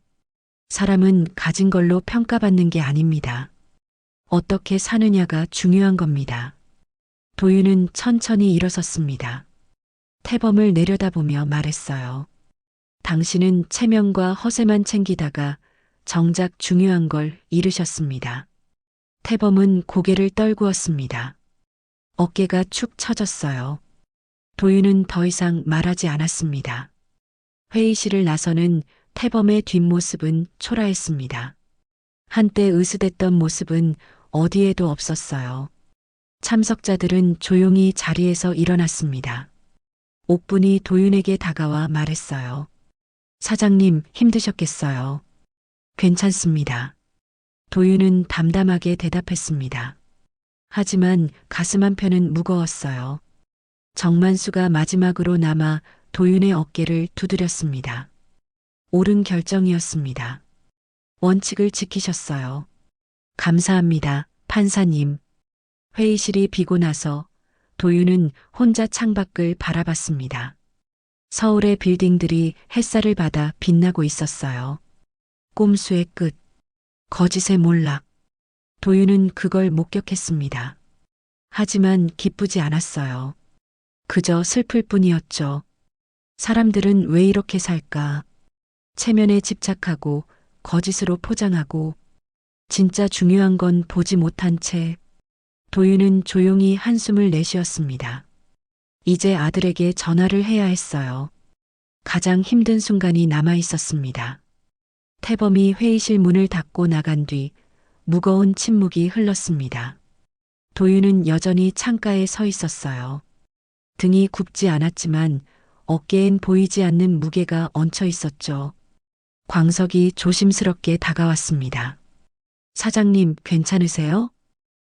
사람은 가진 걸로 평가받는 게 아닙니다. 어떻게 사느냐가 중요한 겁니다. 도윤은 천천히 일어섰습니다. 태범을 내려다보며 말했어요. 당신은 체면과 허세만 챙기다가 정작 중요한 걸 잃으셨습니다. 태범은 고개를 떨구었습니다. 어깨가 축 처졌어요. 도윤은 더 이상 말하지 않았습니다. 회의실을 나서는 태범의 뒷모습은 초라했습니다. 한때 으스댔던 모습은 어디에도 없었어요. 참석자들은 조용히 자리에서 일어났습니다. 옥분이 도윤에게 다가와 말했어요. 사장님, 힘드셨겠어요. 괜찮습니다. 도윤은 담담하게 대답했습니다. 하지만 가슴 한편은 무거웠어요. 정만수가 마지막으로 남아 도윤의 어깨를 두드렸습니다. 옳은 결정이었습니다. 원칙을 지키셨어요. 감사합니다, 판사님. 회의실이 비고 나서 도윤은 혼자 창밖을 바라봤습니다. 서울의 빌딩들이 햇살을 받아 빛나고 있었어요. 꼼수의 끝, 거짓의 몰락. 도윤은 그걸 목격했습니다. 하지만 기쁘지 않았어요. 그저 슬플 뿐이었죠. 사람들은 왜 이렇게 살까? 체면에 집착하고 거짓으로 포장하고 진짜 중요한 건 보지 못한 채. 도윤은 조용히 한숨을 내쉬었습니다. 이제 아들에게 전화를 해야 했어요. 가장 힘든 순간이 남아 있었습니다. 태범이 회의실 문을 닫고 나간 뒤 무거운 침묵이 흘렀습니다. 도윤은 여전히 창가에 서 있었어요. 등이 굽지 않았지만 어깨엔 보이지 않는 무게가 얹혀 있었죠. 광석이 조심스럽게 다가왔습니다. 사장님, 괜찮으세요?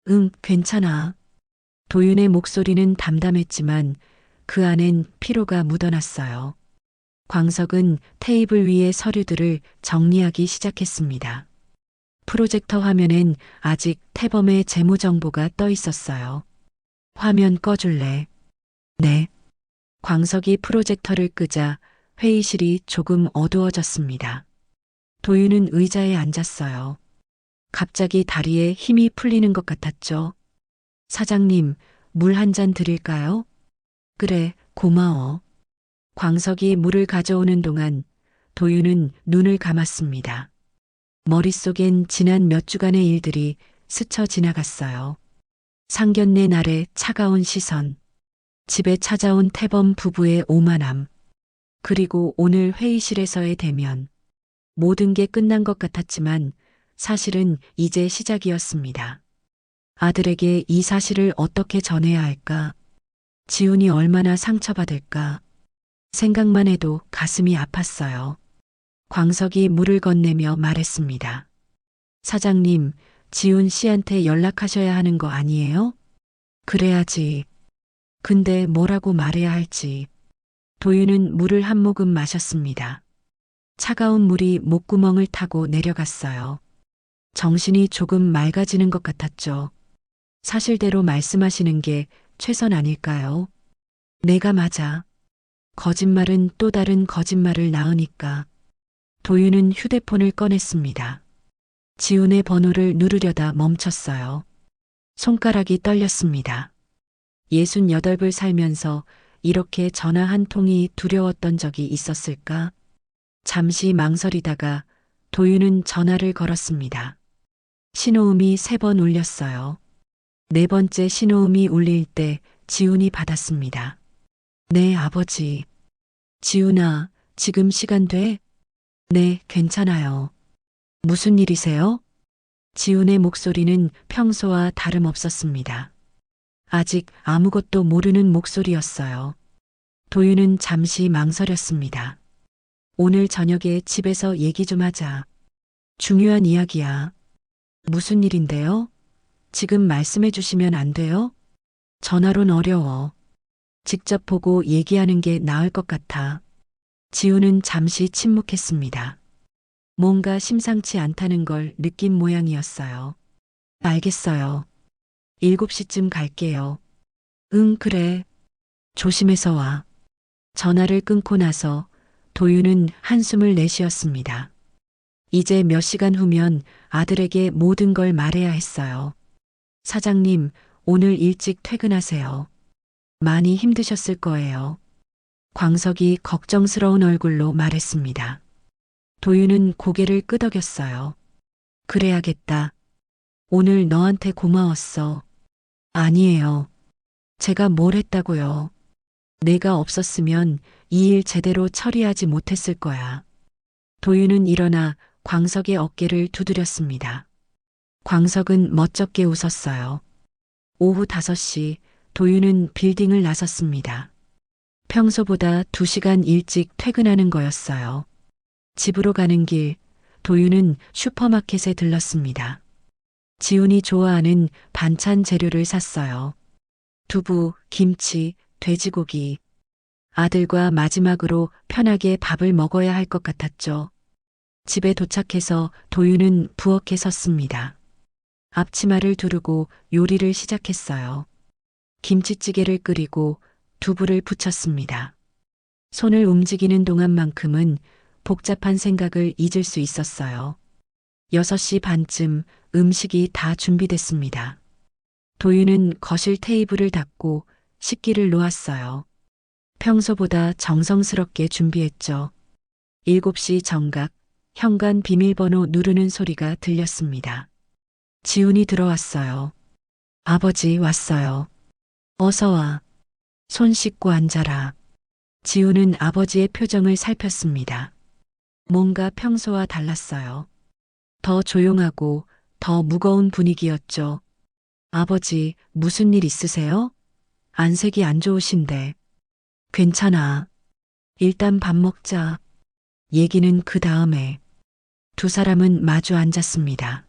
응, 괜찮아. 도윤의 목소리는 담담했지만 그 안엔 피로가 묻어났어요. 광석은 테이블 위의 서류들을 정리하기 시작했습니다. 프로젝터 화면엔 아직 태범의 재무 정보가 떠 있었어요. 화면 꺼줄래? 네. 광석이 프로젝터를 끄자 회의실이 조금 어두워졌습니다. 도윤은 의자에 앉았어요. 갑자기 다리에 힘이 풀리는 것 같았죠. 사장님, 물 한 잔 드릴까요? 그래, 고마워. 광석이 물을 가져오는 동안 도윤은 눈을 감았습니다. 머릿속엔 지난 몇 주간의 일들이 스쳐 지나갔어요. 상견례 날의 차가운 시선, 집에 찾아온 태범 부부의 오만함, 그리고 오늘 회의실에서의 대면. 모든 게 끝난 것 같았지만 사실은 이제 시작이었습니다. 아들에게 이 사실을 어떻게 전해야 할까? 지훈이 얼마나 상처받을까? 생각만 해도 가슴이 아팠어요. 광석이 물을 건네며 말했습니다. 사장님, 지훈 씨한테 연락하셔야 하는 거 아니에요? 그래야지. 근데 뭐라고 말해야 할지. 도윤은 물을 한 모금 마셨습니다. 차가운 물이 목구멍을 타고 내려갔어요. 정신이 조금 맑아지는 것 같았죠. 사실대로 말씀하시는 게 최선 아닐까요? 내가 맞아. 거짓말은 또 다른 거짓말을 낳으니까. 도윤은 휴대폰을 꺼냈습니다. 지훈의 번호를 누르려다 멈췄어요. 손가락이 떨렸습니다. 68불 살면서 이렇게 전화 한 통이 두려웠던 적이 있었을까? 잠시 망설이다가 도윤은 전화를 걸었습니다. 신호음이 3번 울렸어요. 4번째 신호음이 울릴 때 지훈이 받았습니다. 네, 아버지. 지훈아, 지금 시간 돼? 네, 괜찮아요. 무슨 일이세요? 지훈의 목소리는 평소와 다름없었습니다. 아직 아무것도 모르는 목소리였어요. 도윤은 잠시 망설였습니다. 오늘 저녁에 집에서 얘기 좀 하자. 중요한 이야기야. 무슨 일인데요? 지금 말씀해 주시면 안 돼요? 전화론 어려워. 직접 보고 얘기하는 게 나을 것 같아. 지훈은 잠시 침묵했습니다. 뭔가 심상치 않다는 걸 느낀 모양이었어요. 알겠어요. 7시쯤 갈게요. 응, 그래. 조심해서 와. 전화를 끊고 나서 도윤은 한숨을 내쉬었습니다. 이제 몇 시간 후면 아들에게 모든 걸 말해야 했어요. 사장님, 오늘 일찍 퇴근하세요. 많이 힘드셨을 거예요. 광석이 걱정스러운 얼굴로 말했습니다. 도윤은 고개를 끄덕였어요. 그래야겠다. 오늘 너한테 고마웠어. 아니에요. 제가 뭘 했다고요. 내가 없었으면 이 일 제대로 처리하지 못했을 거야. 도윤은 일어나 광석의 어깨를 두드렸습니다. 광석은 멋쩍게 웃었어요. 오후 5시 도윤은 빌딩을 나섰습니다. 평소보다 2시간 일찍 퇴근하는 거였어요. 집으로 가는 길, 도윤은 슈퍼마켓에 들렀습니다. 지훈이 좋아하는 반찬 재료를 샀어요. 두부, 김치, 돼지고기. 아들과 마지막으로 편하게 밥을 먹어야 할 것 같았죠. 집에 도착해서 도윤은 부엌에 섰습니다. 앞치마를 두르고 요리를 시작했어요. 김치찌개를 끓이고 두부를 부쳤습니다. 손을 움직이는 동안만큼은 복잡한 생각을 잊을 수 있었어요. 6시 반쯤 음식이 다 준비됐습니다. 도윤은 거실 테이블을 닦고 식기를 놓았어요. 평소보다 정성스럽게 준비했죠. 7시 정각, 현관 비밀번호 누르는 소리가 들렸습니다. 지훈이 들어왔어요. 아버지 왔어요. 어서 와. 손 씻고 앉아라. 지훈은 아버지의 표정을 살폈습니다. 뭔가 평소와 달랐어요. 더 조용하고 더 무거운 분위기였죠. 아버지, 무슨 일 있으세요? 안색이 안 좋으신데. 괜찮아. 일단 밥 먹자. 얘기는 그 다음에. 두 사람은 마주 앉았습니다.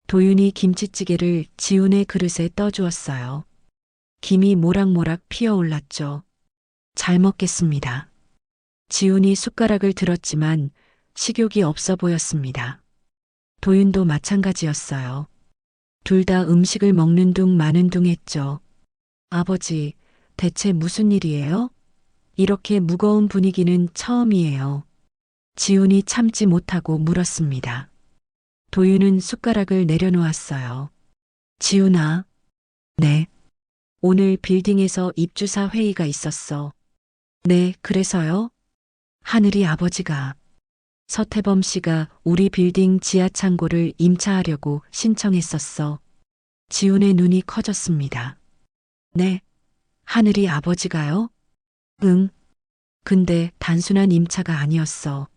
도윤이 김치찌개를 지훈의 그릇에 떠주었어요. 김이 모락모락 피어올랐죠. 잘 먹겠습니다. 지훈이 숟가락을 들었지만 식욕이 없어 보였습니다. 도윤도 마찬가지였어요. 둘 다 음식을 먹는 둥 마는 둥 했죠. 아버지, 대체 무슨 일이에요? 이렇게 무거운 분위기는 처음이에요. 지훈이 참지 못하고 물었습니다. 도윤은 숟가락을 내려놓았어요. 지훈아. 네. 오늘 빌딩에서 입주사 회의가 있었어. 네, 그래서요? 하늘이 아버지가 서태범 씨가 우리 빌딩 지하 창고를 임차하려고 신청했었어. 지훈의 눈이 커졌습니다. 네. 하늘이 아버지가요? 응. 근데 단순한 임차가 아니었어.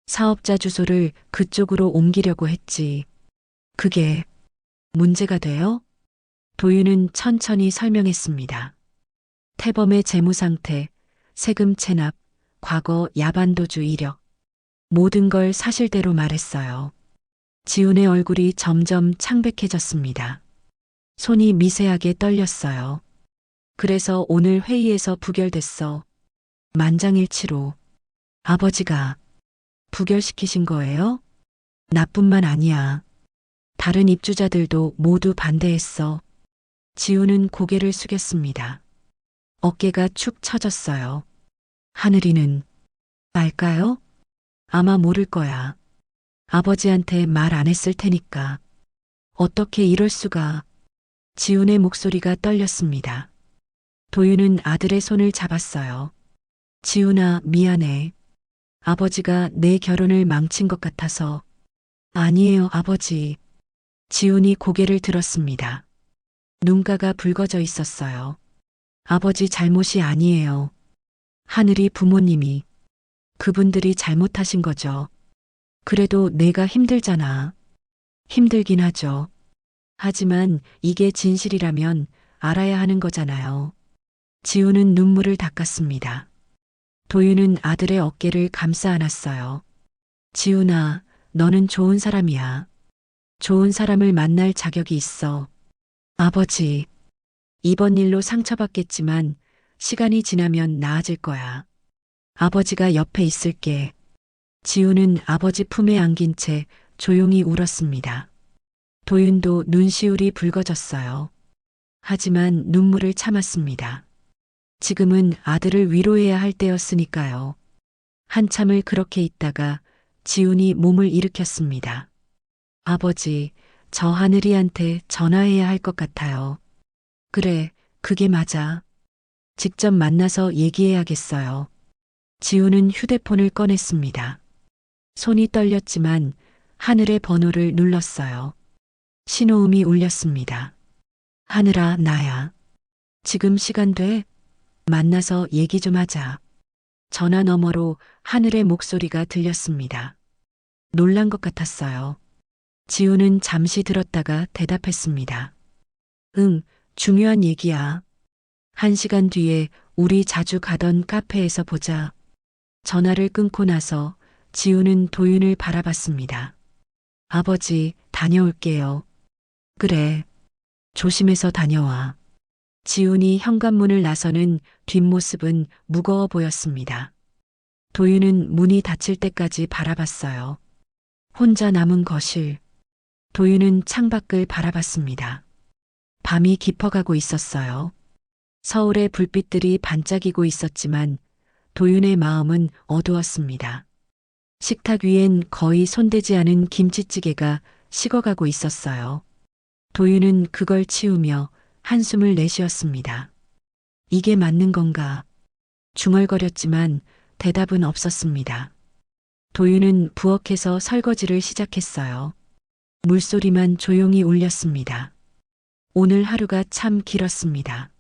사업자 주소를 그쪽으로 옮기려고 했지. 그게 문제가 돼요? 도윤은 천천히 설명했습니다. 태범의 재무 상태, 세금 체납, 과거 야반도주 이력. 모든 걸 사실대로 말했어요. 지훈의 얼굴이 점점 창백해졌습니다. 손이 미세하게 떨렸어요. 그래서 오늘 회의에서 부결됐어. 만장일치로. 아버지가 부결시키신 거예요? 나뿐만 아니야. 다른 입주자들도 모두 반대했어. 지훈은 고개를 숙였습니다. 어깨가 축 처졌어요. 하늘이는 알까요? 아마 모를 거야. 아버지한테 말 안 했을 테니까. 어떻게 이럴 수가. 지훈의 목소리가 떨렸습니다. 도윤은 아들의 손을 잡았어요. 지훈아, 미안해. 아버지가 내 결혼을 망친 것 같아서. 아니에요, 아버지. 지훈이 고개를 들었습니다. 눈가가 붉어져 있었어요. 아버지 잘못이 아니에요. 하늘이 부모님이. 그분들이 잘못하신 거죠. 그래도 내가 힘들잖아. 힘들긴 하죠. 하지만 이게 진실이라면 알아야 하는 거잖아요. 지훈은 눈물을 닦았습니다. 도윤은 아들의 어깨를 감싸 안았어요. 지훈아, 너는 좋은 사람이야. 좋은 사람을 만날 자격이 있어. 아버지, 이번 일로 상처받겠지만 시간이 지나면 나아질 거야. 아버지가 옆에 있을게. 지훈은 아버지 품에 안긴 채 조용히 울었습니다. 도윤도 눈시울이 붉어졌어요. 하지만 눈물을 참았습니다. 지금은 아들을 위로해야 할 때였으니까요. 한참을 그렇게 있다가 지훈이 몸을 일으켰습니다. 아버지, 저 하늘이한테 전화해야 할 것 같아요. 그래, 그게 맞아. 직접 만나서 얘기해야겠어요. 지훈은 휴대폰을 꺼냈습니다. 손이 떨렸지만 하늘의 번호를 눌렀어요. 신호음이 울렸습니다. 하늘아, 나야. 지금 시간 돼? 만나서 얘기 좀 하자. 전화 너머로 하늘의 목소리가 들렸습니다. 놀란 것 같았어요. 지훈은 잠시 들었다가 대답했습니다. 응, 중요한 얘기야. 1시간 뒤에 우리 자주 가던 카페에서 보자. 전화를 끊고 나서 지훈은 도윤을 바라봤습니다. 아버지, 다녀올게요. 그래. 조심해서 다녀와. 지훈이 현관문을 나서는 뒷모습은 무거워 보였습니다. 도윤은 문이 닫힐 때까지 바라봤어요. 혼자 남은 거실. 도윤은 창밖을 바라봤습니다. 밤이 깊어가고 있었어요. 서울의 불빛들이 반짝이고 있었지만 도윤의 마음은 어두웠습니다. 식탁 위엔 거의 손대지 않은 김치찌개가 식어가고 있었어요. 도윤은 그걸 치우며 한숨을 내쉬었습니다. 이게 맞는 건가? 중얼거렸지만 대답은 없었습니다. 도윤은 부엌에서 설거지를 시작했어요. 물소리만 조용히 울렸습니다. 오늘 하루가 참 길었습니다.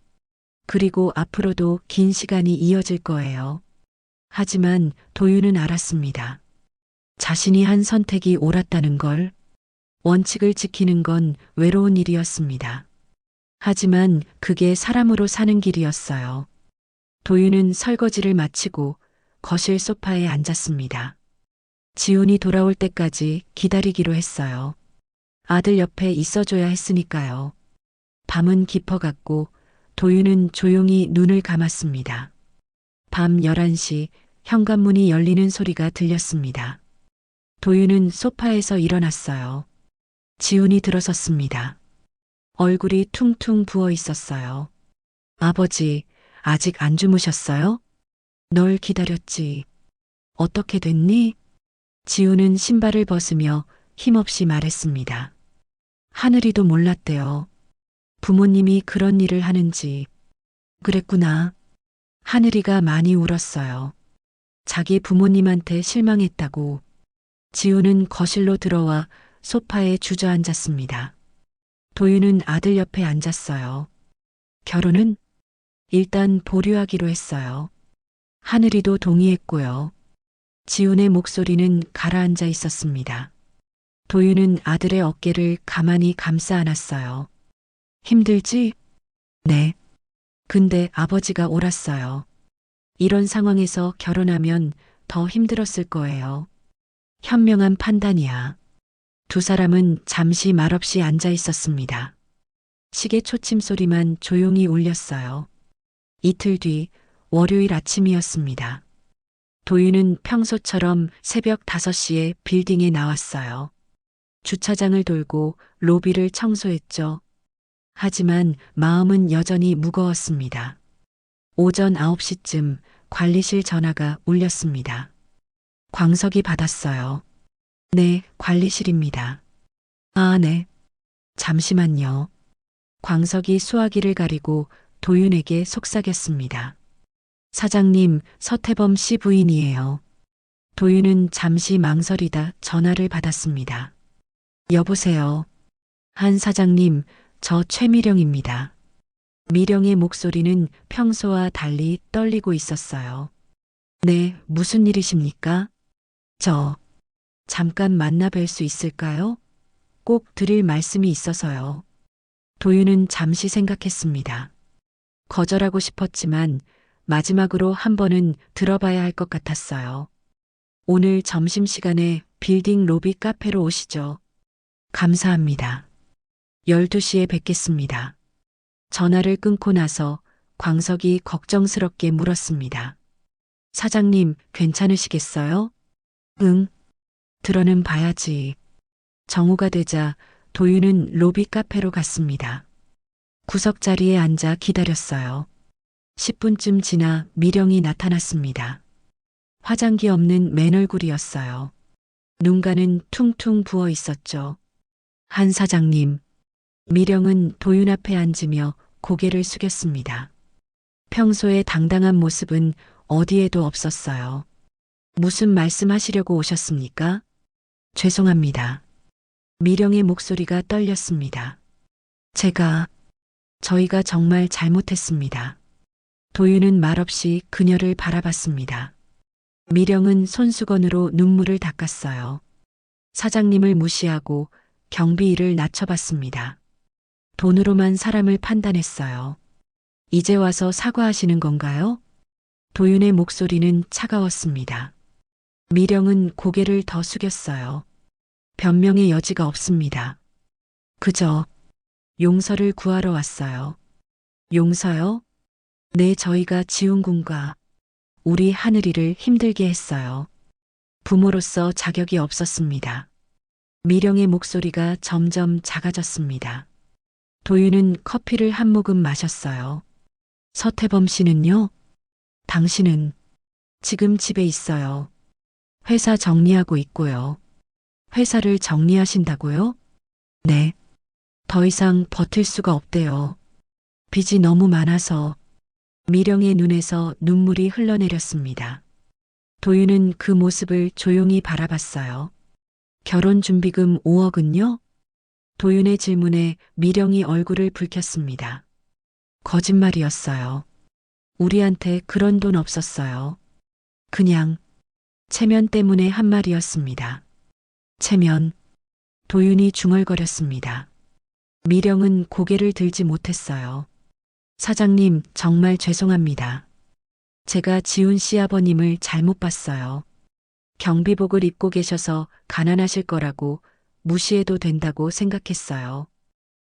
그리고 앞으로도 긴 시간이 이어질 거예요. 하지만 도윤은 알았습니다. 자신이 한 선택이 옳았다는 걸. 원칙을 지키는 건 외로운 일이었습니다. 하지만 그게 사람으로 사는 길이었어요. 도윤은 설거지를 마치고 거실 소파에 앉았습니다. 지훈이 돌아올 때까지 기다리기로 했어요. 아들 옆에 있어줘야 했으니까요. 밤은 깊어갔고 도윤은 조용히 눈을 감았습니다. 밤 11시 현관문이 열리는 소리가 들렸습니다. 도윤은 소파에서 일어났어요. 지훈이 들어섰습니다. 얼굴이 퉁퉁 부어 있었어요. 아버지, 아직 안 주무셨어요? 널 기다렸지. 어떻게 됐니? 지훈은 신발을 벗으며 힘없이 말했습니다. 하늘이도 몰랐대요. 부모님이 그런 일을 하는지. 그랬구나. 하늘이가 많이 울었어요. 자기 부모님한테 실망했다고. 지우는 거실로 들어와 소파에 주저앉았습니다. 도윤은 아들 옆에 앉았어요. 결혼은 일단 보류하기로 했어요. 하늘이도 동의했고요. 지훈의 목소리는 가라앉아 있었습니다. 도윤은 아들의 어깨를 가만히 감싸 안았어요. 힘들지? 네. 근데 아버지가 옳았어요. 이런 상황에서 결혼하면 더 힘들었을 거예요. 현명한 판단이야. 두 사람은 잠시 말없이 앉아 있었습니다. 시계 초침 소리만 조용히 울렸어요. 이틀 뒤 월요일 아침이었습니다. 도윤은 평소처럼 새벽 5시에 빌딩에 나왔어요. 주차장을 돌고 로비를 청소했죠. 하지만 마음은 여전히 무거웠습니다. 오전 9시쯤 관리실 전화가 울렸습니다. 광석이 받았어요. 네, 관리실입니다. 아, 네. 잠시만요. 광석이 수화기를 가리고 도윤에게 속삭였습니다. 사장님, 서태범 씨 부인이에요. 도윤은 잠시 망설이다 전화를 받았습니다. 여보세요. 한 사장님, 저 최미령입니다. 미령의 목소리는 평소와 달리 떨리고 있었어요. 네, 무슨 일이십니까? 저, 잠깐 만나 뵐 수 있을까요? 꼭 드릴 말씀이 있어서요. 도윤은 잠시 생각했습니다. 거절하고 싶었지만 마지막으로 한 번은 들어봐야 할 것 같았어요. 오늘 점심시간에 빌딩 로비 카페로 오시죠. 감사합니다. 12시에 뵙겠습니다. 전화를 끊고 나서 광석이 걱정스럽게 물었습니다. 사장님, 괜찮으시겠어요? 응. 들어는 봐야지. 정오가 되자 도윤은 로비 카페로 갔습니다. 구석자리에 앉아 기다렸어요. 10분쯤 지나 미령이 나타났습니다. 화장기 없는 맨얼굴이었어요. 눈가는 퉁퉁 부어 있었죠. 한 사장님. 미령은 도윤 앞에 앉으며 고개를 숙였습니다. 평소의 당당한 모습은 어디에도 없었어요. 무슨 말씀하시려고 오셨습니까? 죄송합니다. 미령의 목소리가 떨렸습니다. 저희가 정말 잘못했습니다. 도윤은 말없이 그녀를 바라봤습니다. 미령은 손수건으로 눈물을 닦았어요. 사장님을 무시하고 경비일을 낮춰봤습니다. 돈으로만 사람을 판단했어요. 이제 와서 사과하시는 건가요? 도윤의 목소리는 차가웠습니다. 미령은 고개를 더 숙였어요. 변명의 여지가 없습니다. 그저 용서를 구하러 왔어요. 용서요? 네, 저희가 지훈 군과 우리 하늘이를 힘들게 했어요. 부모로서 자격이 없었습니다. 미령의 목소리가 점점 작아졌습니다. 도윤은 커피를 한 모금 마셨어요. 서태범 씨는요? 당신은 지금 집에 있어요. 회사 정리하고 있고요. 회사를 정리하신다고요? 네. 더 이상 버틸 수가 없대요. 빚이 너무 많아서. 미령의 눈에서 눈물이 흘러내렸습니다. 도윤은 그 모습을 조용히 바라봤어요. 결혼준비금 5억은요? 도윤의 질문에 미령이 얼굴을 붉혔습니다. 거짓말이었어요. 우리한테 그런 돈 없었어요. 그냥 체면 때문에 한 말이었습니다. 체면. 도윤이 중얼거렸습니다. 미령은 고개를 들지 못했어요. 사장님, 정말 죄송합니다. 제가 지훈 씨 아버님을 잘못 봤어요. 경비복을 입고 계셔서 가난하실 거라고 무시해도 된다고 생각했어요.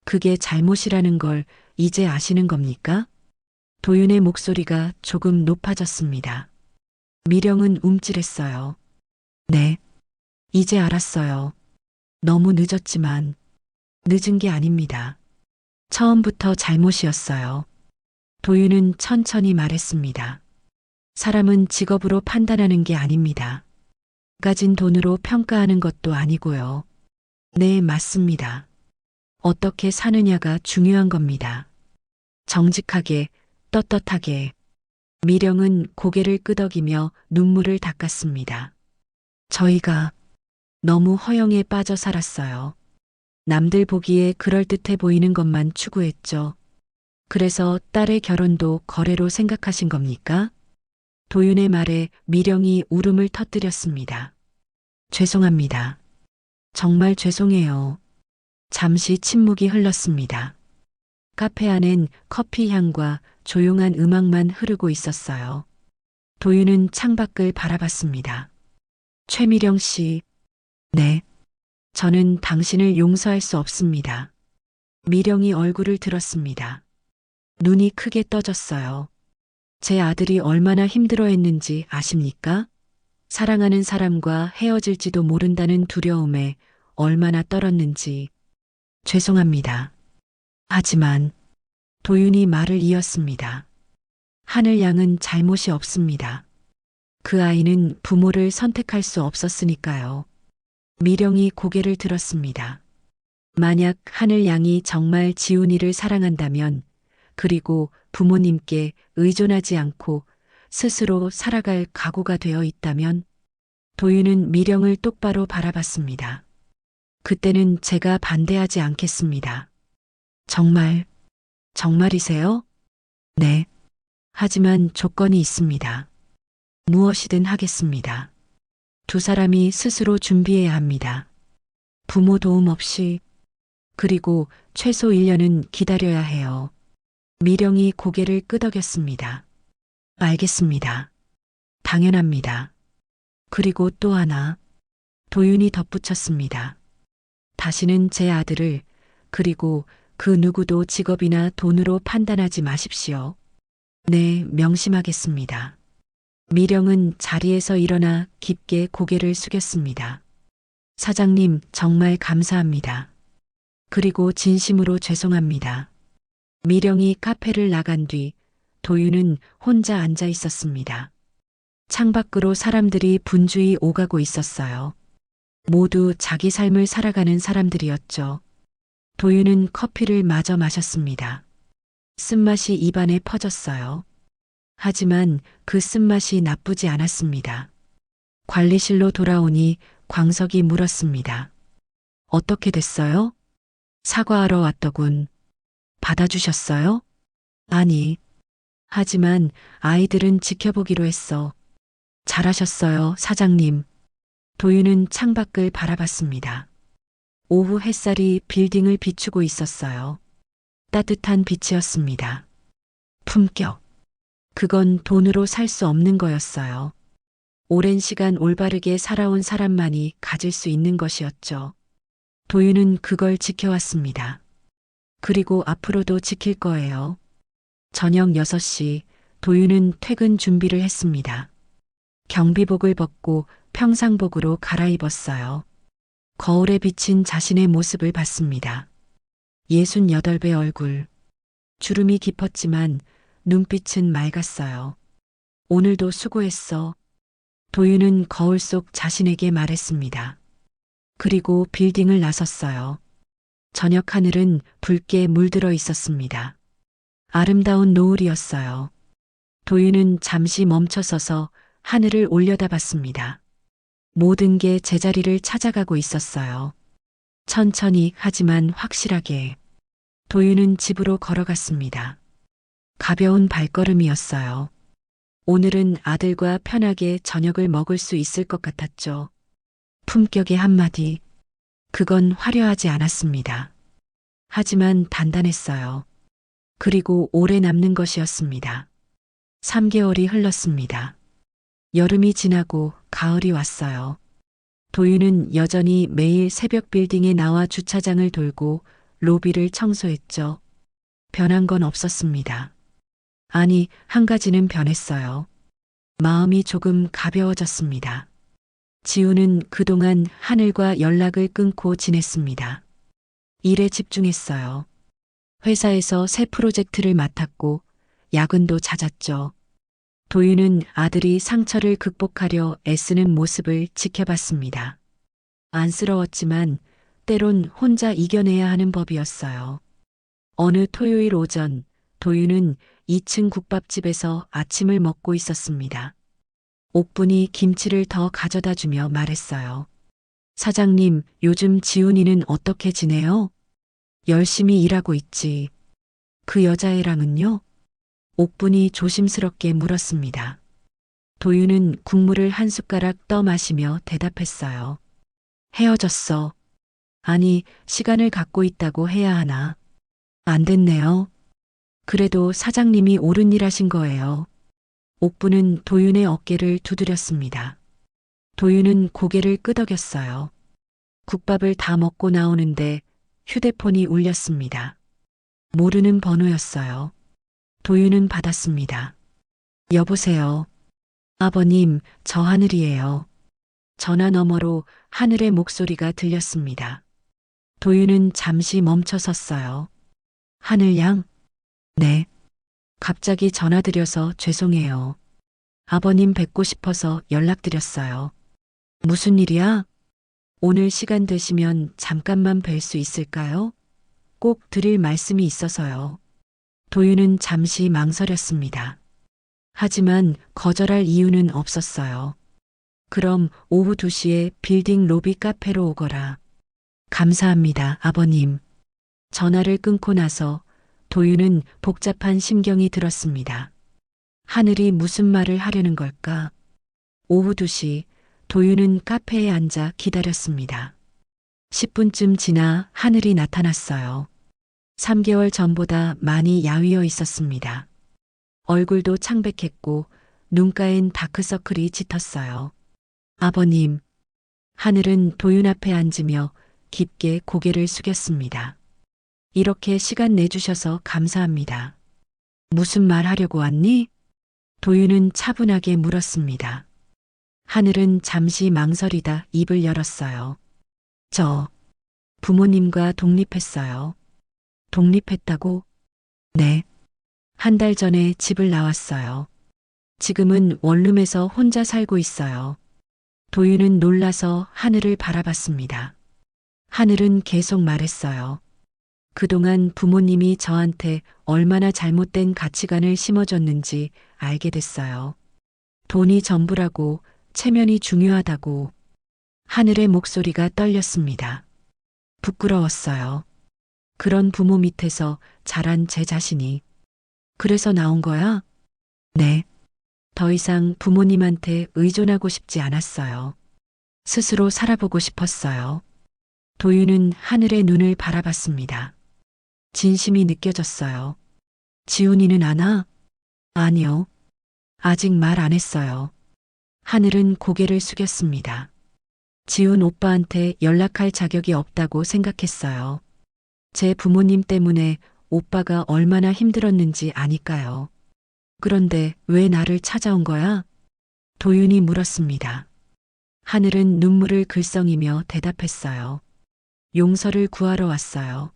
그게 잘못이라는 걸 이제 아시는 겁니까? 도윤의 목소리가 조금 높아졌습니다. 미령은 움찔했어요. 네. 이제 알았어요. 너무 늦었지만 늦은 게 아닙니다. 처음부터 잘못이었어요. 도윤은 천천히 말했습니다. 사람은 직업으로 판단하는 게 아닙니다. 가진 돈으로 평가하는 것도 아니고요. 네, 맞습니다. 어떻게 사느냐가 중요한 겁니다. 정직하게, 떳떳하게. 미령은 고개를 끄덕이며 눈물을 닦았습니다. 저희가 너무 허영에 빠져 살았어요. 남들 보기에 그럴듯해 보이는 것만 추구했죠. 그래서 딸의 결혼도 거래로 생각하신 겁니까? 도윤의 말에 미령이 울음을 터뜨렸습니다. 죄송합니다. 정말 죄송해요. 잠시 침묵이 흘렀습니다. 카페 안엔 커피 향과 조용한 음악만 흐르고 있었어요. 도윤은 창밖을 바라봤습니다. 최미령 씨, 네. 저는 당신을 용서할 수 없습니다. 미령이 얼굴을 들었습니다. 눈이 크게 떠졌어요. 제 아들이 얼마나 힘들어했는지 아십니까? 사랑하는 사람과 헤어질지도 모른다는 두려움에 얼마나 떨었는지. 죄송합니다. 하지만 도윤이 말을 이었습니다. 하늘 양은 잘못이 없습니다. 그 아이는 부모를 선택할 수 없었으니까요. 미령이 고개를 들었습니다. 만약 하늘 양이 정말 지훈이를 사랑한다면, 그리고 부모님께 의존하지 않고 스스로 살아갈 각오가 되어 있다면, 도윤은 미령을 똑바로 바라봤습니다. 그때는 제가 반대하지 않겠습니다. 정말이세요? 네. 하지만 조건이 있습니다. 무엇이든 하겠습니다. 두 사람이 스스로 준비해야 합니다. 부모 도움 없이, 그리고 최소 1년은 기다려야 해요. 미령이 고개를 끄덕였습니다. 알겠습니다. 당연합니다. 그리고 또 하나, 도윤이 덧붙였습니다. 다시는 제 아들을, 그리고 그 누구도 직업이나 돈으로 판단하지 마십시오. 네, 명심하겠습니다. 미령은 자리에서 일어나 깊게 고개를 숙였습니다. 사장님, 정말 감사합니다. 그리고 진심으로 죄송합니다. 미령이 카페를 나간 뒤 도윤은 혼자 앉아 있었습니다. 창밖으로 사람들이 분주히 오가고 있었어요. 모두 자기 삶을 살아가는 사람들이었죠. 도윤은 커피를 마저 마셨습니다. 쓴맛이 입안에 퍼졌어요. 하지만 그 쓴맛이 나쁘지 않았습니다. 관리실로 돌아오니 광석이 물었습니다. 어떻게 됐어요? 사과하러 왔더군. 받아주셨어요? 아니. 하지만 아이들은 지켜보기로 했어. 잘하셨어요, 사장님. 도윤은 창밖을 바라봤습니다. 오후 햇살이 빌딩을 비추고 있었어요. 따뜻한 빛이었습니다. 품격. 그건 돈으로 살 수 없는 거였어요. 오랜 시간 올바르게 살아온 사람만이 가질 수 있는 것이었죠. 도윤은 그걸 지켜왔습니다. 그리고 앞으로도 지킬 거예요. 저녁 6시 도윤은 퇴근 준비를 했습니다. 경비복을 벗고 평상복으로 갈아입었어요. 거울에 비친 자신의 모습을 봤습니다. 68배 얼굴. 주름이 깊었지만 눈빛은 맑았어요. 오늘도 수고했어. 도윤은 거울 속 자신에게 말했습니다. 그리고 빌딩을 나섰어요. 저녁 하늘은 붉게 물들어 있었습니다. 아름다운 노을이었어요. 도윤은 잠시 멈춰서서 하늘을 올려다봤습니다. 모든 게 제자리를 찾아가고 있었어요. 천천히 하지만 확실하게. 도윤은 집으로 걸어갔습니다. 가벼운 발걸음이었어요. 오늘은 아들과 편하게 저녁을 먹을 수 있을 것 같았죠. 품격의 한마디. 그건 화려하지 않았습니다. 하지만 단단했어요. 그리고 오래 남는 것이었습니다. 3개월이 흘렀습니다. 여름이 지나고 가을이 왔어요. 도윤은 여전히 매일 새벽 빌딩에 나와 주차장을 돌고 로비를 청소했죠. 변한 건 없었습니다. 아니, 한 가지는 변했어요. 마음이 조금 가벼워졌습니다. 지우는 그동안 하늘과 연락을 끊고 지냈습니다. 일에 집중했어요. 회사에서 새 프로젝트를 맡았고 야근도 잦았죠. 도윤은 아들이 상처를 극복하려 애쓰는 모습을 지켜봤습니다. 안쓰러웠지만 때론 혼자 이겨내야 하는 법이었어요. 어느 토요일 오전 도윤은 2층 국밥집에서 아침을 먹고 있었습니다. 옥분이 김치를 더 가져다 주며 말했어요. 사장님, 요즘 지훈이는 어떻게 지내요? 열심히 일하고 있지. 그 여자애랑은요? 옥분이 조심스럽게 물었습니다. 도윤은 국물을 한 숟가락 떠 마시며 대답했어요. 헤어졌어. 아니, 시간을 갖고 있다고 해야 하나. 안 됐네요. 그래도 사장님이 옳은 일 하신 거예요. 옥부는 도윤의 어깨를 두드렸습니다. 도윤은 고개를 끄덕였어요. 국밥을 다 먹고 나오는데 휴대폰이 울렸습니다. 모르는 번호였어요. 도윤은 받았습니다. 여보세요. 아버님, 저 하늘이에요. 전화 너머로 하늘의 목소리가 들렸습니다. 도윤은 잠시 멈춰 섰어요. 하늘 양? 네. 갑자기 전화드려서 죄송해요. 아버님 뵙고 싶어서 연락드렸어요. 무슨 일이야? 오늘 시간 되시면 잠깐만 뵐 수 있을까요? 꼭 드릴 말씀이 있어서요. 도윤은 잠시 망설였습니다. 하지만 거절할 이유는 없었어요. 그럼 오후 2시에 빌딩 로비 카페로 오거라. 감사합니다, 아버님. 전화를 끊고 나서 도윤은 복잡한 심경이 들었습니다. 하늘이 무슨 말을 하려는 걸까? 오후 2시 도윤은 카페에 앉아 기다렸습니다. 10분쯤 지나 하늘이 나타났어요. 3개월 전보다 많이 야위어 있었습니다. 얼굴도 창백했고 눈가엔 다크서클이 짙었어요. 아버님. 하늘은 도윤 앞에 앉으며 깊게 고개를 숙였습니다. 이렇게 시간 내주셔서 감사합니다. 무슨 말 하려고 왔니? 도윤은 차분하게 물었습니다. 하늘은 잠시 망설이다 입을 열었어요. 저 부모님과 독립했어요. 독립했다고? 네. 한 달 전에 집을 나왔어요. 지금은 원룸에서 혼자 살고 있어요. 도윤은 놀라서 하늘을 바라봤습니다. 하늘은 계속 말했어요. 그동안 부모님이 저한테 얼마나 잘못된 가치관을 심어줬는지 알게 됐어요. 돈이 전부라고, 체면이 중요하다고. 하늘의 목소리가 떨렸습니다. 부끄러웠어요. 그런 부모 밑에서 자란 제 자신이. 그래서 나온 거야? 네. 더 이상 부모님한테 의존하고 싶지 않았어요. 스스로 살아보고 싶었어요. 도윤은 하늘의 눈을 바라봤습니다. 진심이 느껴졌어요. 지훈이는 아나? 아니요. 아직 말 안 했어요. 하늘은 고개를 숙였습니다. 지훈 오빠한테 연락할 자격이 없다고 생각했어요. 제 부모님 때문에 오빠가 얼마나 힘들었는지 아니까요. 그런데 왜 나를 찾아온 거야? 도윤이 물었습니다. 하늘은 눈물을 글썽이며 대답했어요. 용서를 구하러 왔어요.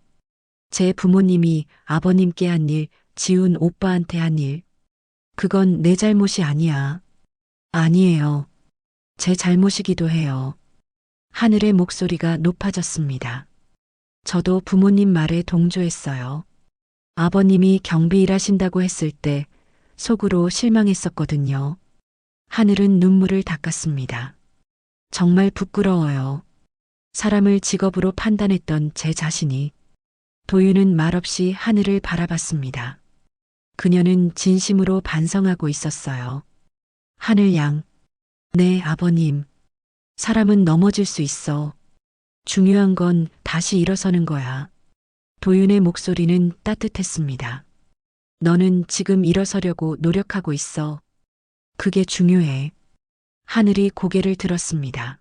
제 부모님이 아버님께 한 일, 지훈 오빠한테 한 일. 그건 내 잘못이 아니야. 아니에요. 제 잘못이기도 해요. 하늘의 목소리가 높아졌습니다. 저도 부모님 말에 동조했어요. 아버님이 경비 일하신다고 했을 때 속으로 실망했었거든요. 하늘은 눈물을 닦았습니다. 정말 부끄러워요. 사람을 직업으로 판단했던 제 자신이. 도윤은 말없이 하늘을 바라봤습니다. 그녀는 진심으로 반성하고 있었어요. 하늘 양. 네, 아버님. 사람은 넘어질 수 있어. 중요한 건 다시 일어서는 거야. 도윤의 목소리는 따뜻했습니다. 너는 지금 일어서려고 노력하고 있어. 그게 중요해. 하늘이 고개를 들었습니다.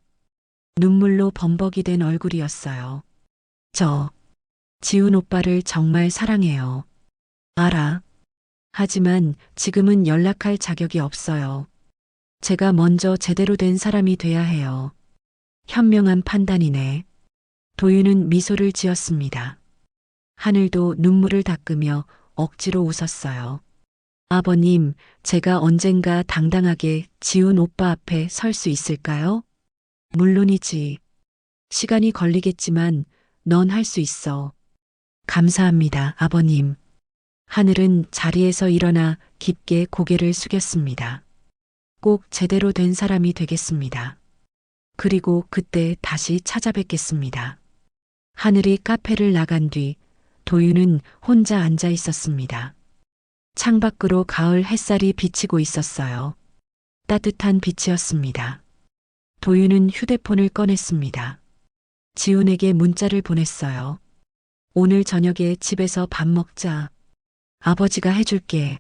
눈물로 범벅이 된 얼굴이었어요. 저, 지훈 오빠를 정말 사랑해요. 알아. 하지만 지금은 연락할 자격이 없어요. 제가 먼저 제대로 된 사람이 돼야 해요. 현명한 판단이네. 도윤은 미소를 지었습니다. 하늘도 눈물을 닦으며 억지로 웃었어요. 아버님, 제가 언젠가 당당하게 지훈 오빠 앞에 설 수 있을까요? 물론이지. 시간이 걸리겠지만 넌 할 수 있어. 감사합니다, 아버님. 하늘은 자리에서 일어나 깊게 고개를 숙였습니다. 꼭 제대로 된 사람이 되겠습니다. 그리고 그때 다시 찾아뵙겠습니다. 하늘이 카페를 나간 뒤 도윤은 혼자 앉아 있었습니다. 창밖으로 가을 햇살이 비치고 있었어요. 따뜻한 빛이었습니다. 도윤은 휴대폰을 꺼냈습니다. 지훈에게 문자를 보냈어요. 오늘 저녁에 집에서 밥 먹자. 아버지가 해줄게.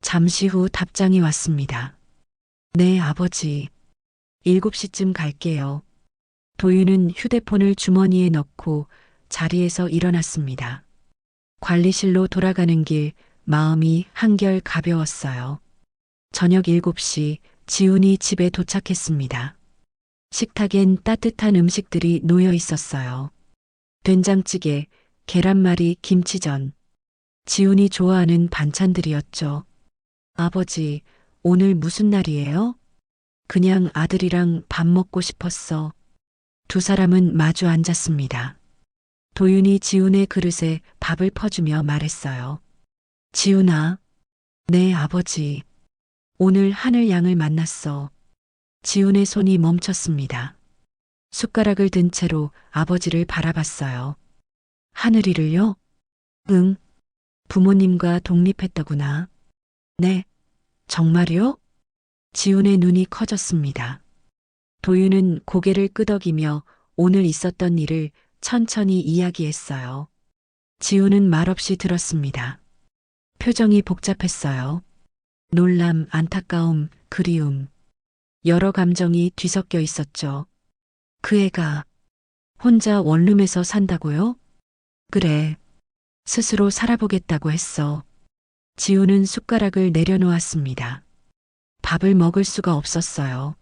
잠시 후 답장이 왔습니다. 네, 아버지. 7시쯤 갈게요. 도윤은 휴대폰을 주머니에 넣고 자리에서 일어났습니다. 관리실로 돌아가는 길 마음이 한결 가벼웠어요. 저녁 7시 지훈이 집에 도착했습니다. 식탁엔 따뜻한 음식들이 놓여 있었어요. 된장찌개, 계란말이, 김치전. 지훈이 좋아하는 반찬들이었죠. 아버지, 오늘 무슨 날이에요? 그냥 아들이랑 밥 먹고 싶었어. 두 사람은 마주 앉았습니다. 도윤이 지훈의 그릇에 밥을 퍼주며 말했어요. 지훈아. 네, 아버지. 오늘 하늘 양을 만났어. 지훈의 손이 멈췄습니다. 숟가락을 든 채로 아버지를 바라봤어요. 하늘이를요? 응. 부모님과 독립했더구나. 네. 정말요? 지훈의 눈이 커졌습니다. 도윤은 고개를 끄덕이며 오늘 있었던 일을 천천히 이야기했어요. 지훈은 말없이 들었습니다. 표정이 복잡했어요. 놀람, 안타까움, 그리움. 여러 감정이 뒤섞여 있었죠. 그 애가 혼자 원룸에서 산다고요? 그래. 스스로 살아보겠다고 했어. 지훈은 숟가락을 내려놓았습니다. 밥을 먹을 수가 없었어요.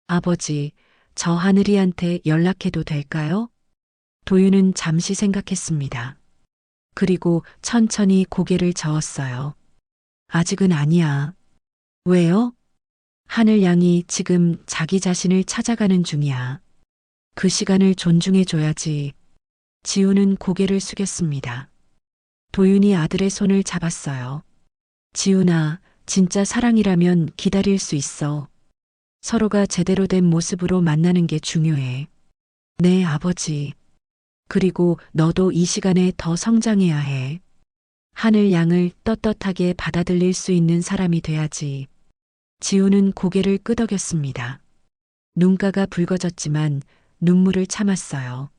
아버지, 저 하늘이한테 연락해도 될까요? 도윤은 잠시 생각했습니다. 그리고 천천히 고개를 저었어요. 아직은 아니야. 왜요? 하늘 양이 지금 자기 자신을 찾아가는 중이야. 그 시간을 존중해줘야지. 지훈은 고개를 숙였습니다. 도윤이 아들의 손을 잡았어요. 지훈아, 진짜 사랑이라면 기다릴 수 있어. 서로가 제대로 된 모습으로 만나는 게 중요해. 네, 아버지. 그리고 너도 이 시간에 더 성장해야 해. 하늘 양을 떳떳하게 받아들일 수 있는 사람이 돼야지. 지훈은 고개를 끄덕였습니다. 눈가가 붉어졌지만 눈물을 참았어요.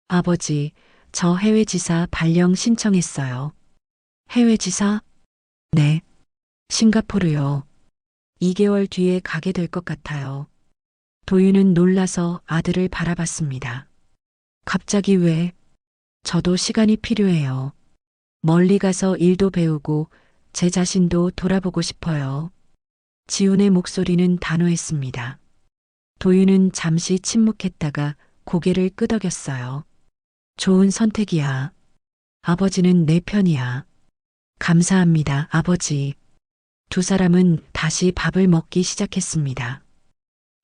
아버지, 저 해외 지사 발령 신청했어요. 해외 지사? 네. 싱가포르요. 2개월 뒤에 가게 될 것 같아요. 도윤은 놀라서 아들을 바라봤습니다. 갑자기 왜? 저도 시간이 필요해요. 멀리 가서 일도 배우고 제 자신도 돌아보고 싶어요. 지훈의 목소리는 단호했습니다. 도윤은 잠시 침묵했다가 고개를 끄덕였어요. 좋은 선택이야. 아버지는 내 편이야. 감사합니다, 아버지. 두 사람은 다시 밥을 먹기 시작했습니다.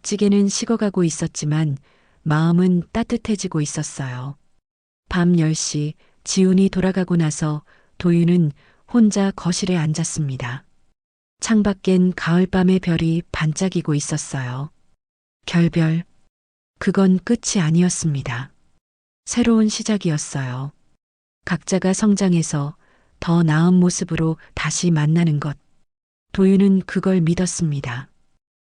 찌개는 식어가고 있었지만 마음은 따뜻해지고 있었어요. 밤 10시 지훈이 돌아가고 나서 도윤은 혼자 거실에 앉았습니다. 창밖엔 가을밤의 별이 반짝이고 있었어요. 결별. 그건 끝이 아니었습니다. 새로운 시작이었어요. 각자가 성장해서 더 나은 모습으로 다시 만나는 것. 도윤은 그걸 믿었습니다.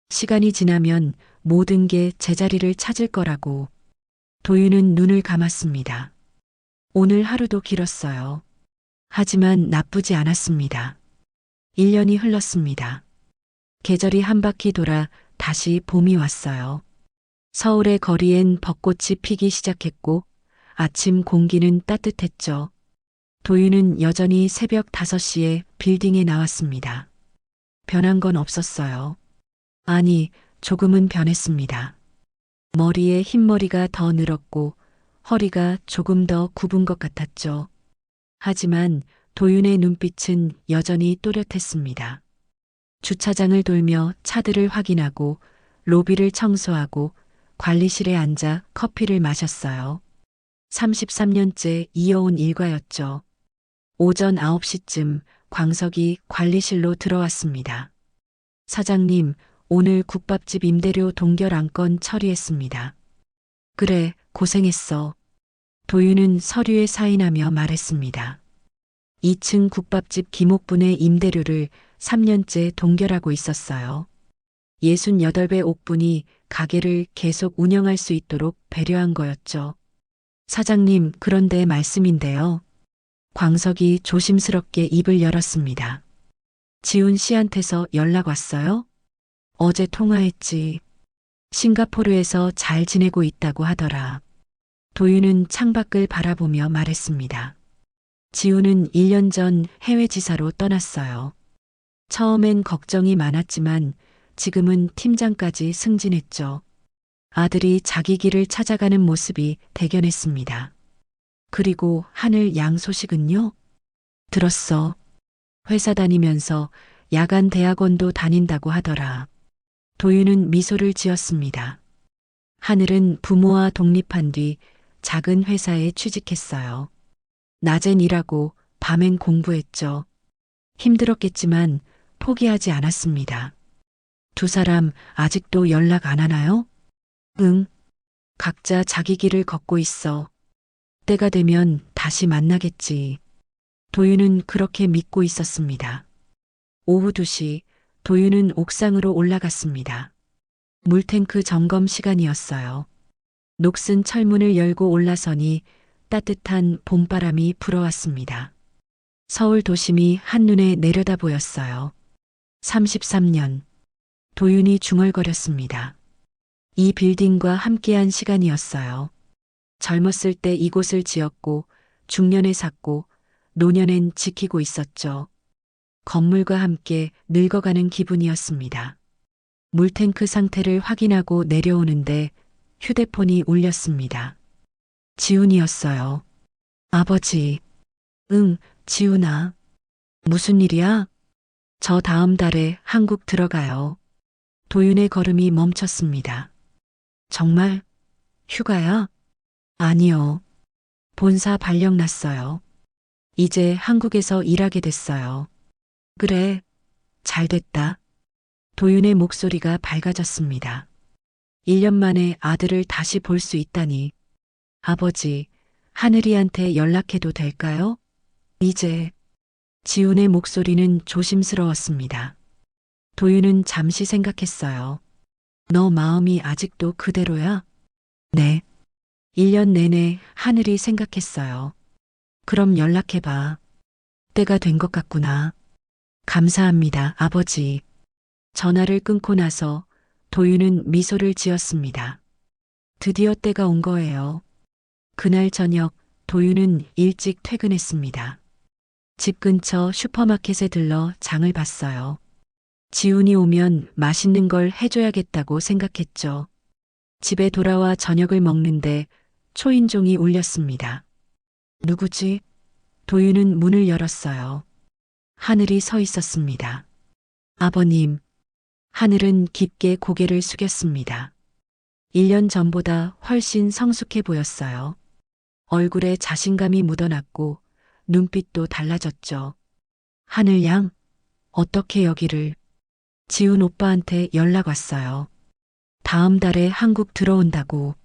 시간이 지나면 모든 게 제자리를 찾을 거라고. 도윤은 눈을 감았습니다. 오늘 하루도 길었어요. 하지만 나쁘지 않았습니다. 1년이 흘렀습니다. 계절이 한 바퀴 돌아 다시 봄이 왔어요. 서울의 거리엔 벚꽃이 피기 시작했고 아침 공기는 따뜻했죠. 도윤은 여전히 새벽 5시에 빌딩에 나왔습니다. 변한 건 없었어요. 아니, 조금은 변했습니다. 머리에 흰머리가 더 늘었고 허리가 조금 더 굽은 것 같았죠. 하지만 도윤의 눈빛은 여전히 또렷했습니다. 주차장을 돌며 차들을 확인하고 로비를 청소하고 관리실에 앉아 커피를 마셨어요. 33년째 이어온 일과였죠. 오전 9시쯤 광석이 관리실로 들어왔습니다. 사장님, 오늘 국밥집 임대료 동결 안건 처리했습니다. 그래, 고생했어. 도윤은 서류에 사인하며 말했습니다. 2층 국밥집 김옥분의 임대료를 3년째 동결하고 있었어요. 68배 옥분이 가게를 계속 운영할 수 있도록 배려한 거였죠. 사장님, 그런데 말씀인데요. 광석이 조심스럽게 입을 열었습니다. 지훈 씨한테서 연락 왔어요? 어제 통화했지. 싱가포르에서 잘 지내고 있다고 하더라. 도윤은 창밖을 바라보며 말했습니다. 지훈은 1년 전 해외 지사로 떠났어요. 처음엔 걱정이 많았지만 지금은 팀장까지 승진했죠. 아들이 자기 길을 찾아가는 모습이 대견했습니다. 그리고 하늘 양 소식은요? 들었어. 회사 다니면서 야간 대학원도 다닌다고 하더라. 도윤은 미소를 지었습니다. 하늘은 부모와 독립한 뒤 작은 회사에 취직했어요. 낮엔 일하고 밤엔 공부했죠. 힘들었겠지만 포기하지 않았습니다. 두 사람 아직도 연락 안 하나요? 응. 각자 자기 길을 걷고 있어. 때가 되면 다시 만나겠지. 도윤은 그렇게 믿고 있었습니다. 오후 2시 도윤은 옥상으로 올라갔습니다. 물탱크 점검 시간이었어요. 녹슨 철문을 열고 올라서니 따뜻한 봄바람이 불어왔습니다. 서울 도심이 한눈에 내려다 보였어요. 33년. 도윤이 중얼거렸습니다. 이 빌딩과 함께한 시간이었어요. 젊었을 때 이곳을 지었고 중년에 샀고 노년엔 지키고 있었죠. 건물과 함께 늙어가는 기분이었습니다. 물탱크 상태를 확인하고 내려오는데 휴대폰이 울렸습니다. 지훈이었어요. 아버지. 응, 지훈아. 무슨 일이야? 저 다음 달에 한국 들어가요. 도윤의 걸음이 멈췄습니다. 정말? 휴가야? 아니요. 본사 발령 났어요. 이제 한국에서 일하게 됐어요. 그래, 잘 됐다. 도윤의 목소리가 밝아졌습니다. 1년 만에 아들을 다시 볼 수 있다니. 아버지, 하늘이한테 연락해도 될까요? 이제. 지훈의 목소리는 조심스러웠습니다. 도윤은 잠시 생각했어요. 너 마음이 아직도 그대로야? 네. 1년 내내 하늘이 생각했어요. 그럼 연락해봐. 때가 된 것 같구나. 감사합니다, 아버지. 전화를 끊고 나서 도윤은 미소를 지었습니다. 드디어 때가 온 거예요. 그날 저녁 도윤은 일찍 퇴근했습니다. 집 근처 슈퍼마켓에 들러 장을 봤어요. 지훈이 오면 맛있는 걸 해줘야겠다고 생각했죠. 집에 돌아와 저녁을 먹는데 초인종이 울렸습니다. 누구지? 도윤은 문을 열었어요. 하늘이 서 있었습니다. 아버님. 하늘은 깊게 고개를 숙였습니다. 1년 전보다 훨씬 성숙해 보였어요. 얼굴에 자신감이 묻어났고 눈빛도 달라졌죠. 하늘 양, 어떻게 여기를? 지훈 오빠한테 연락 왔어요. 다음 달에 한국 들어온다고.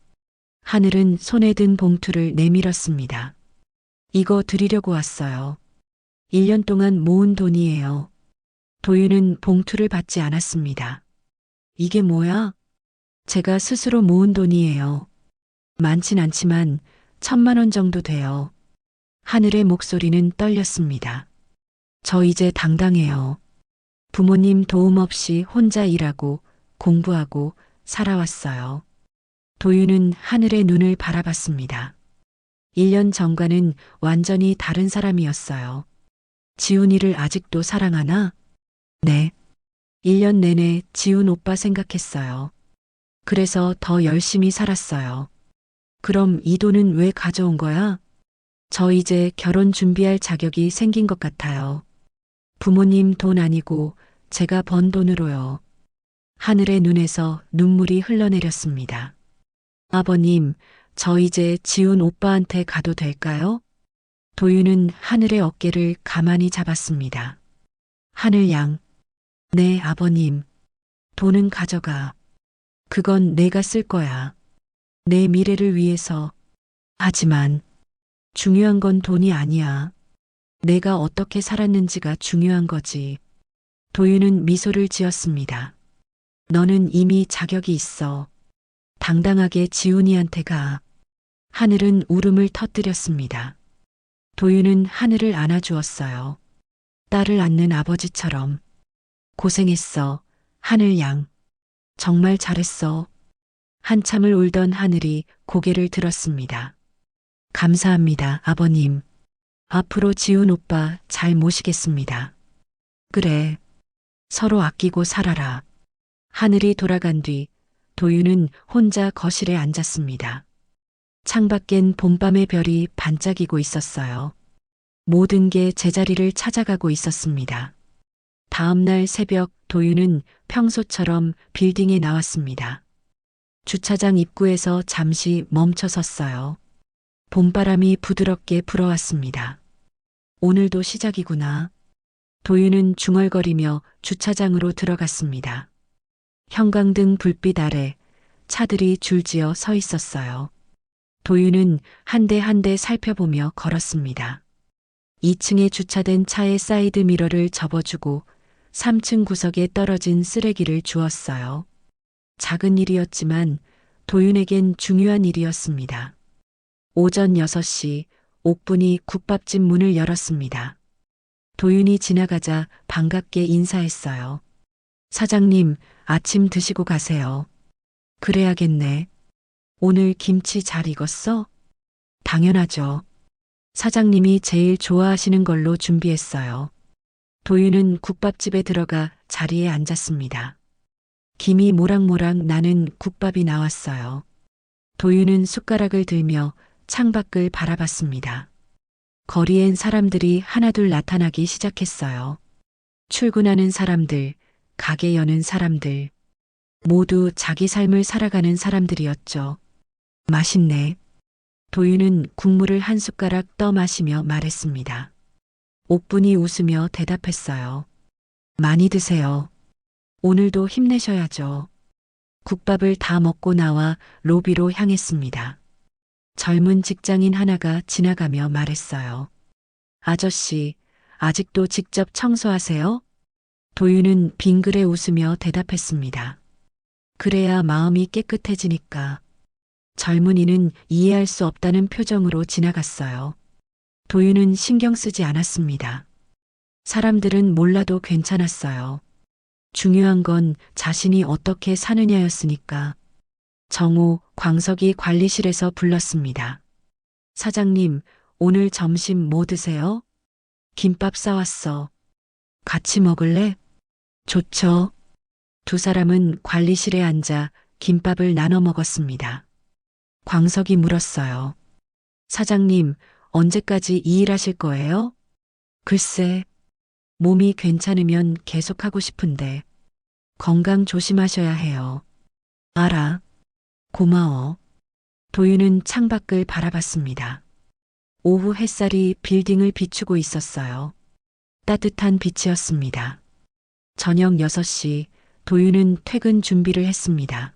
하늘은 손에 든 봉투를 내밀었습니다. 이거 드리려고 왔어요. 1년 동안 모은 돈이에요. 도윤은 봉투를 받지 않았습니다. 이게 뭐야? 제가 스스로 모은 돈이에요. 많진 않지만 1,000만 원 정도 돼요. 하늘의 목소리는 떨렸습니다. 저 이제 당당해요. 부모님 도움 없이 혼자 일하고 공부하고 살아왔어요. 도윤은 하늘의 눈을 바라봤습니다. 1년 전과는 완전히 다른 사람이었어요. 지훈이를 아직도 사랑하나? 네. 1년 내내 지훈 오빠 생각했어요. 그래서 더 열심히 살았어요. 그럼 이 돈은 왜 가져온 거야? 저 이제 결혼 준비할 자격이 생긴 것 같아요. 부모님 돈 아니고 제가 번 돈으로요. 하늘의 눈에서 눈물이 흘러내렸습니다. 아버님, 저 이제 지훈 오빠한테 가도 될까요? 도윤은 하늘의 어깨를 가만히 잡았습니다. 하늘 양. 네, 아버님. 돈은 가져가. 그건 내가 쓸 거야. 내 미래를 위해서. 하지만 중요한 건 돈이 아니야. 내가 어떻게 살았는지가 중요한 거지. 도윤은 미소를 지었습니다. 너는 이미 자격이 있어. 당당하게 지훈이한테 가. 하늘은 울음을 터뜨렸습니다. 도윤은 하늘을 안아주었어요. 딸을 안는 아버지처럼. 고생했어. 하늘 양. 정말 잘했어. 한참을 울던 하늘이 고개를 들었습니다. 감사합니다, 아버님. 앞으로 지훈 오빠 잘 모시겠습니다. 그래. 서로 아끼고 살아라. 하늘이 돌아간 뒤 도윤은 혼자 거실에 앉았습니다. 창밖엔 봄밤의 별이 반짝이고 있었어요. 모든 게 제자리를 찾아가고 있었습니다. 다음 날 새벽 도윤은 평소처럼 빌딩에 나왔습니다. 주차장 입구에서 잠시 멈춰 섰어요. 봄바람이 부드럽게 불어왔습니다. 오늘도 시작이구나. 도윤은 중얼거리며 주차장으로 들어갔습니다. 형광등 불빛 아래 차들이 줄지어 서 있었어요. 도윤은 한 대 한 대 살펴보며 걸었습니다. 2층에 주차된 차의 사이드 미러를 접어주고 3층 구석에 떨어진 쓰레기를 주었어요. 작은 일이었지만 도윤에겐 중요한 일이었습니다. 오전 6시 옥분이 국밥집 문을 열었습니다. 도윤이 지나가자 반갑게 인사했어요. 사장님, 아침 드시고 가세요. 그래야겠네. 오늘 김치 잘 익었어? 당연하죠. 사장님이 제일 좋아하시는 걸로 준비했어요. 도윤은 국밥집에 들어가 자리에 앉았습니다. 김이 모락모락 나는 국밥이 나왔어요. 도윤은 숟가락을 들며 창밖을 바라봤습니다. 거리엔 사람들이 하나둘 나타나기 시작했어요. 출근하는 사람들, 가게 여는 사람들, 모두 자기 삶을 살아가는 사람들이었죠. 맛있네. 도윤은 국물을 한 숟가락 떠 마시며 말했습니다. 옥분이 웃으며 대답했어요. 많이 드세요. 오늘도 힘내셔야죠. 국밥을 다 먹고 나와 로비로 향했습니다. 젊은 직장인 하나가 지나가며 말했어요. 아저씨, 아직도 직접 청소하세요? 도윤은 빙그레 웃으며 대답했습니다. 그래야 마음이 깨끗해지니까. 젊은이는 이해할 수 없다는 표정으로 지나갔어요. 도윤은 신경 쓰지 않았습니다. 사람들은 몰라도 괜찮았어요. 중요한 건 자신이 어떻게 사느냐였으니까. 정호, 광석이 관리실에서 불렀습니다. 사장님, 오늘 점심 뭐 드세요? 김밥 싸왔어. 같이 먹을래? 좋죠. 두 사람은 관리실에 앉아 김밥을 나눠 먹었습니다. 광석이 물었어요. 사장님, 언제까지 이 일 하실 거예요? 글쎄, 몸이 괜찮으면 계속하고 싶은데 건강 조심하셔야 해요. 알아. 고마워. 도윤은 창밖을 바라봤습니다. 오후 햇살이 빌딩을 비추고 있었어요. 따뜻한 빛이었습니다. 저녁 6시 도윤은 퇴근 준비를 했습니다.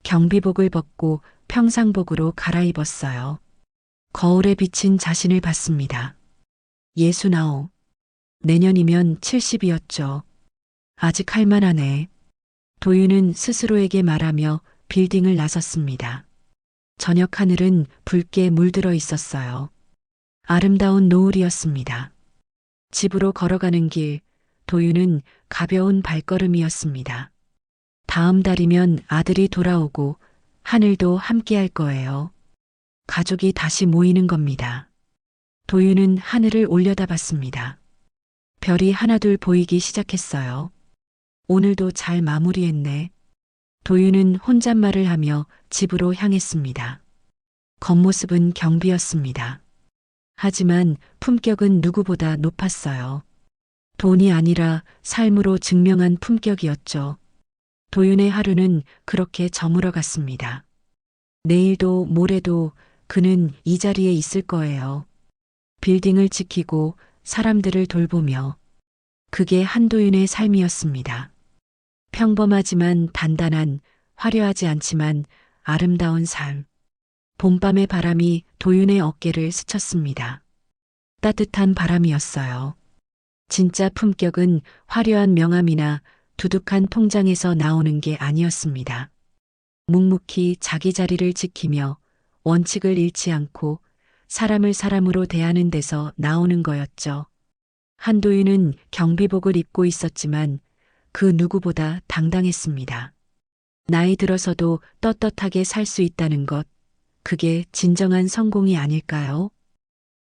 경비복을 벗고 평상복으로 갈아입었어요. 거울에 비친 자신을 봤습니다. 69. 내년이면 70이었죠. 아직 할만하네. 도윤은 스스로에게 말하며 빌딩을 나섰습니다. 저녁 하늘은 붉게 물들어 있었어요. 아름다운 노을이었습니다. 집으로 걸어가는 길, 도윤은 가벼운 발걸음이었습니다. 다음 달이면 아들이 돌아오고 하늘도 함께 할 거예요. 가족이 다시 모이는 겁니다. 도윤은 하늘을 올려다봤습니다. 별이 하나둘 보이기 시작했어요. 오늘도 잘 마무리했네. 도윤은 혼잣말을 하며 집으로 향했습니다. 겉모습은 경비였습니다. 하지만 품격은 누구보다 높았어요. 돈이 아니라 삶으로 증명한 품격이었죠. 도윤의 하루는 그렇게 저물어 갔습니다. 내일도 모레도 그는 이 자리에 있을 거예요. 빌딩을 지키고 사람들을 돌보며. 그게 한도윤의 삶이었습니다. 평범하지만 단단한, 화려하지 않지만 아름다운 삶. 봄밤의 바람이 도윤의 어깨를 스쳤습니다. 따뜻한 바람이었어요. 진짜 품격은 화려한 명함이나 두둑한 통장에서 나오는 게 아니었습니다. 묵묵히 자기 자리를 지키며 원칙을 잃지 않고 사람을 사람으로 대하는 데서 나오는 거였죠. 한도윤은 경비복을 입고 있었지만 그 누구보다 당당했습니다. 나이 들어서도 떳떳하게 살 수 있다는 것, 그게 진정한 성공이 아닐까요?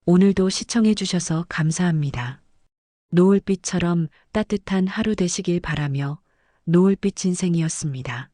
오늘도 시청해 주셔서 감사합니다. 노을빛처럼 따뜻한 하루 되시길 바라며 노을빛 인생이었습니다.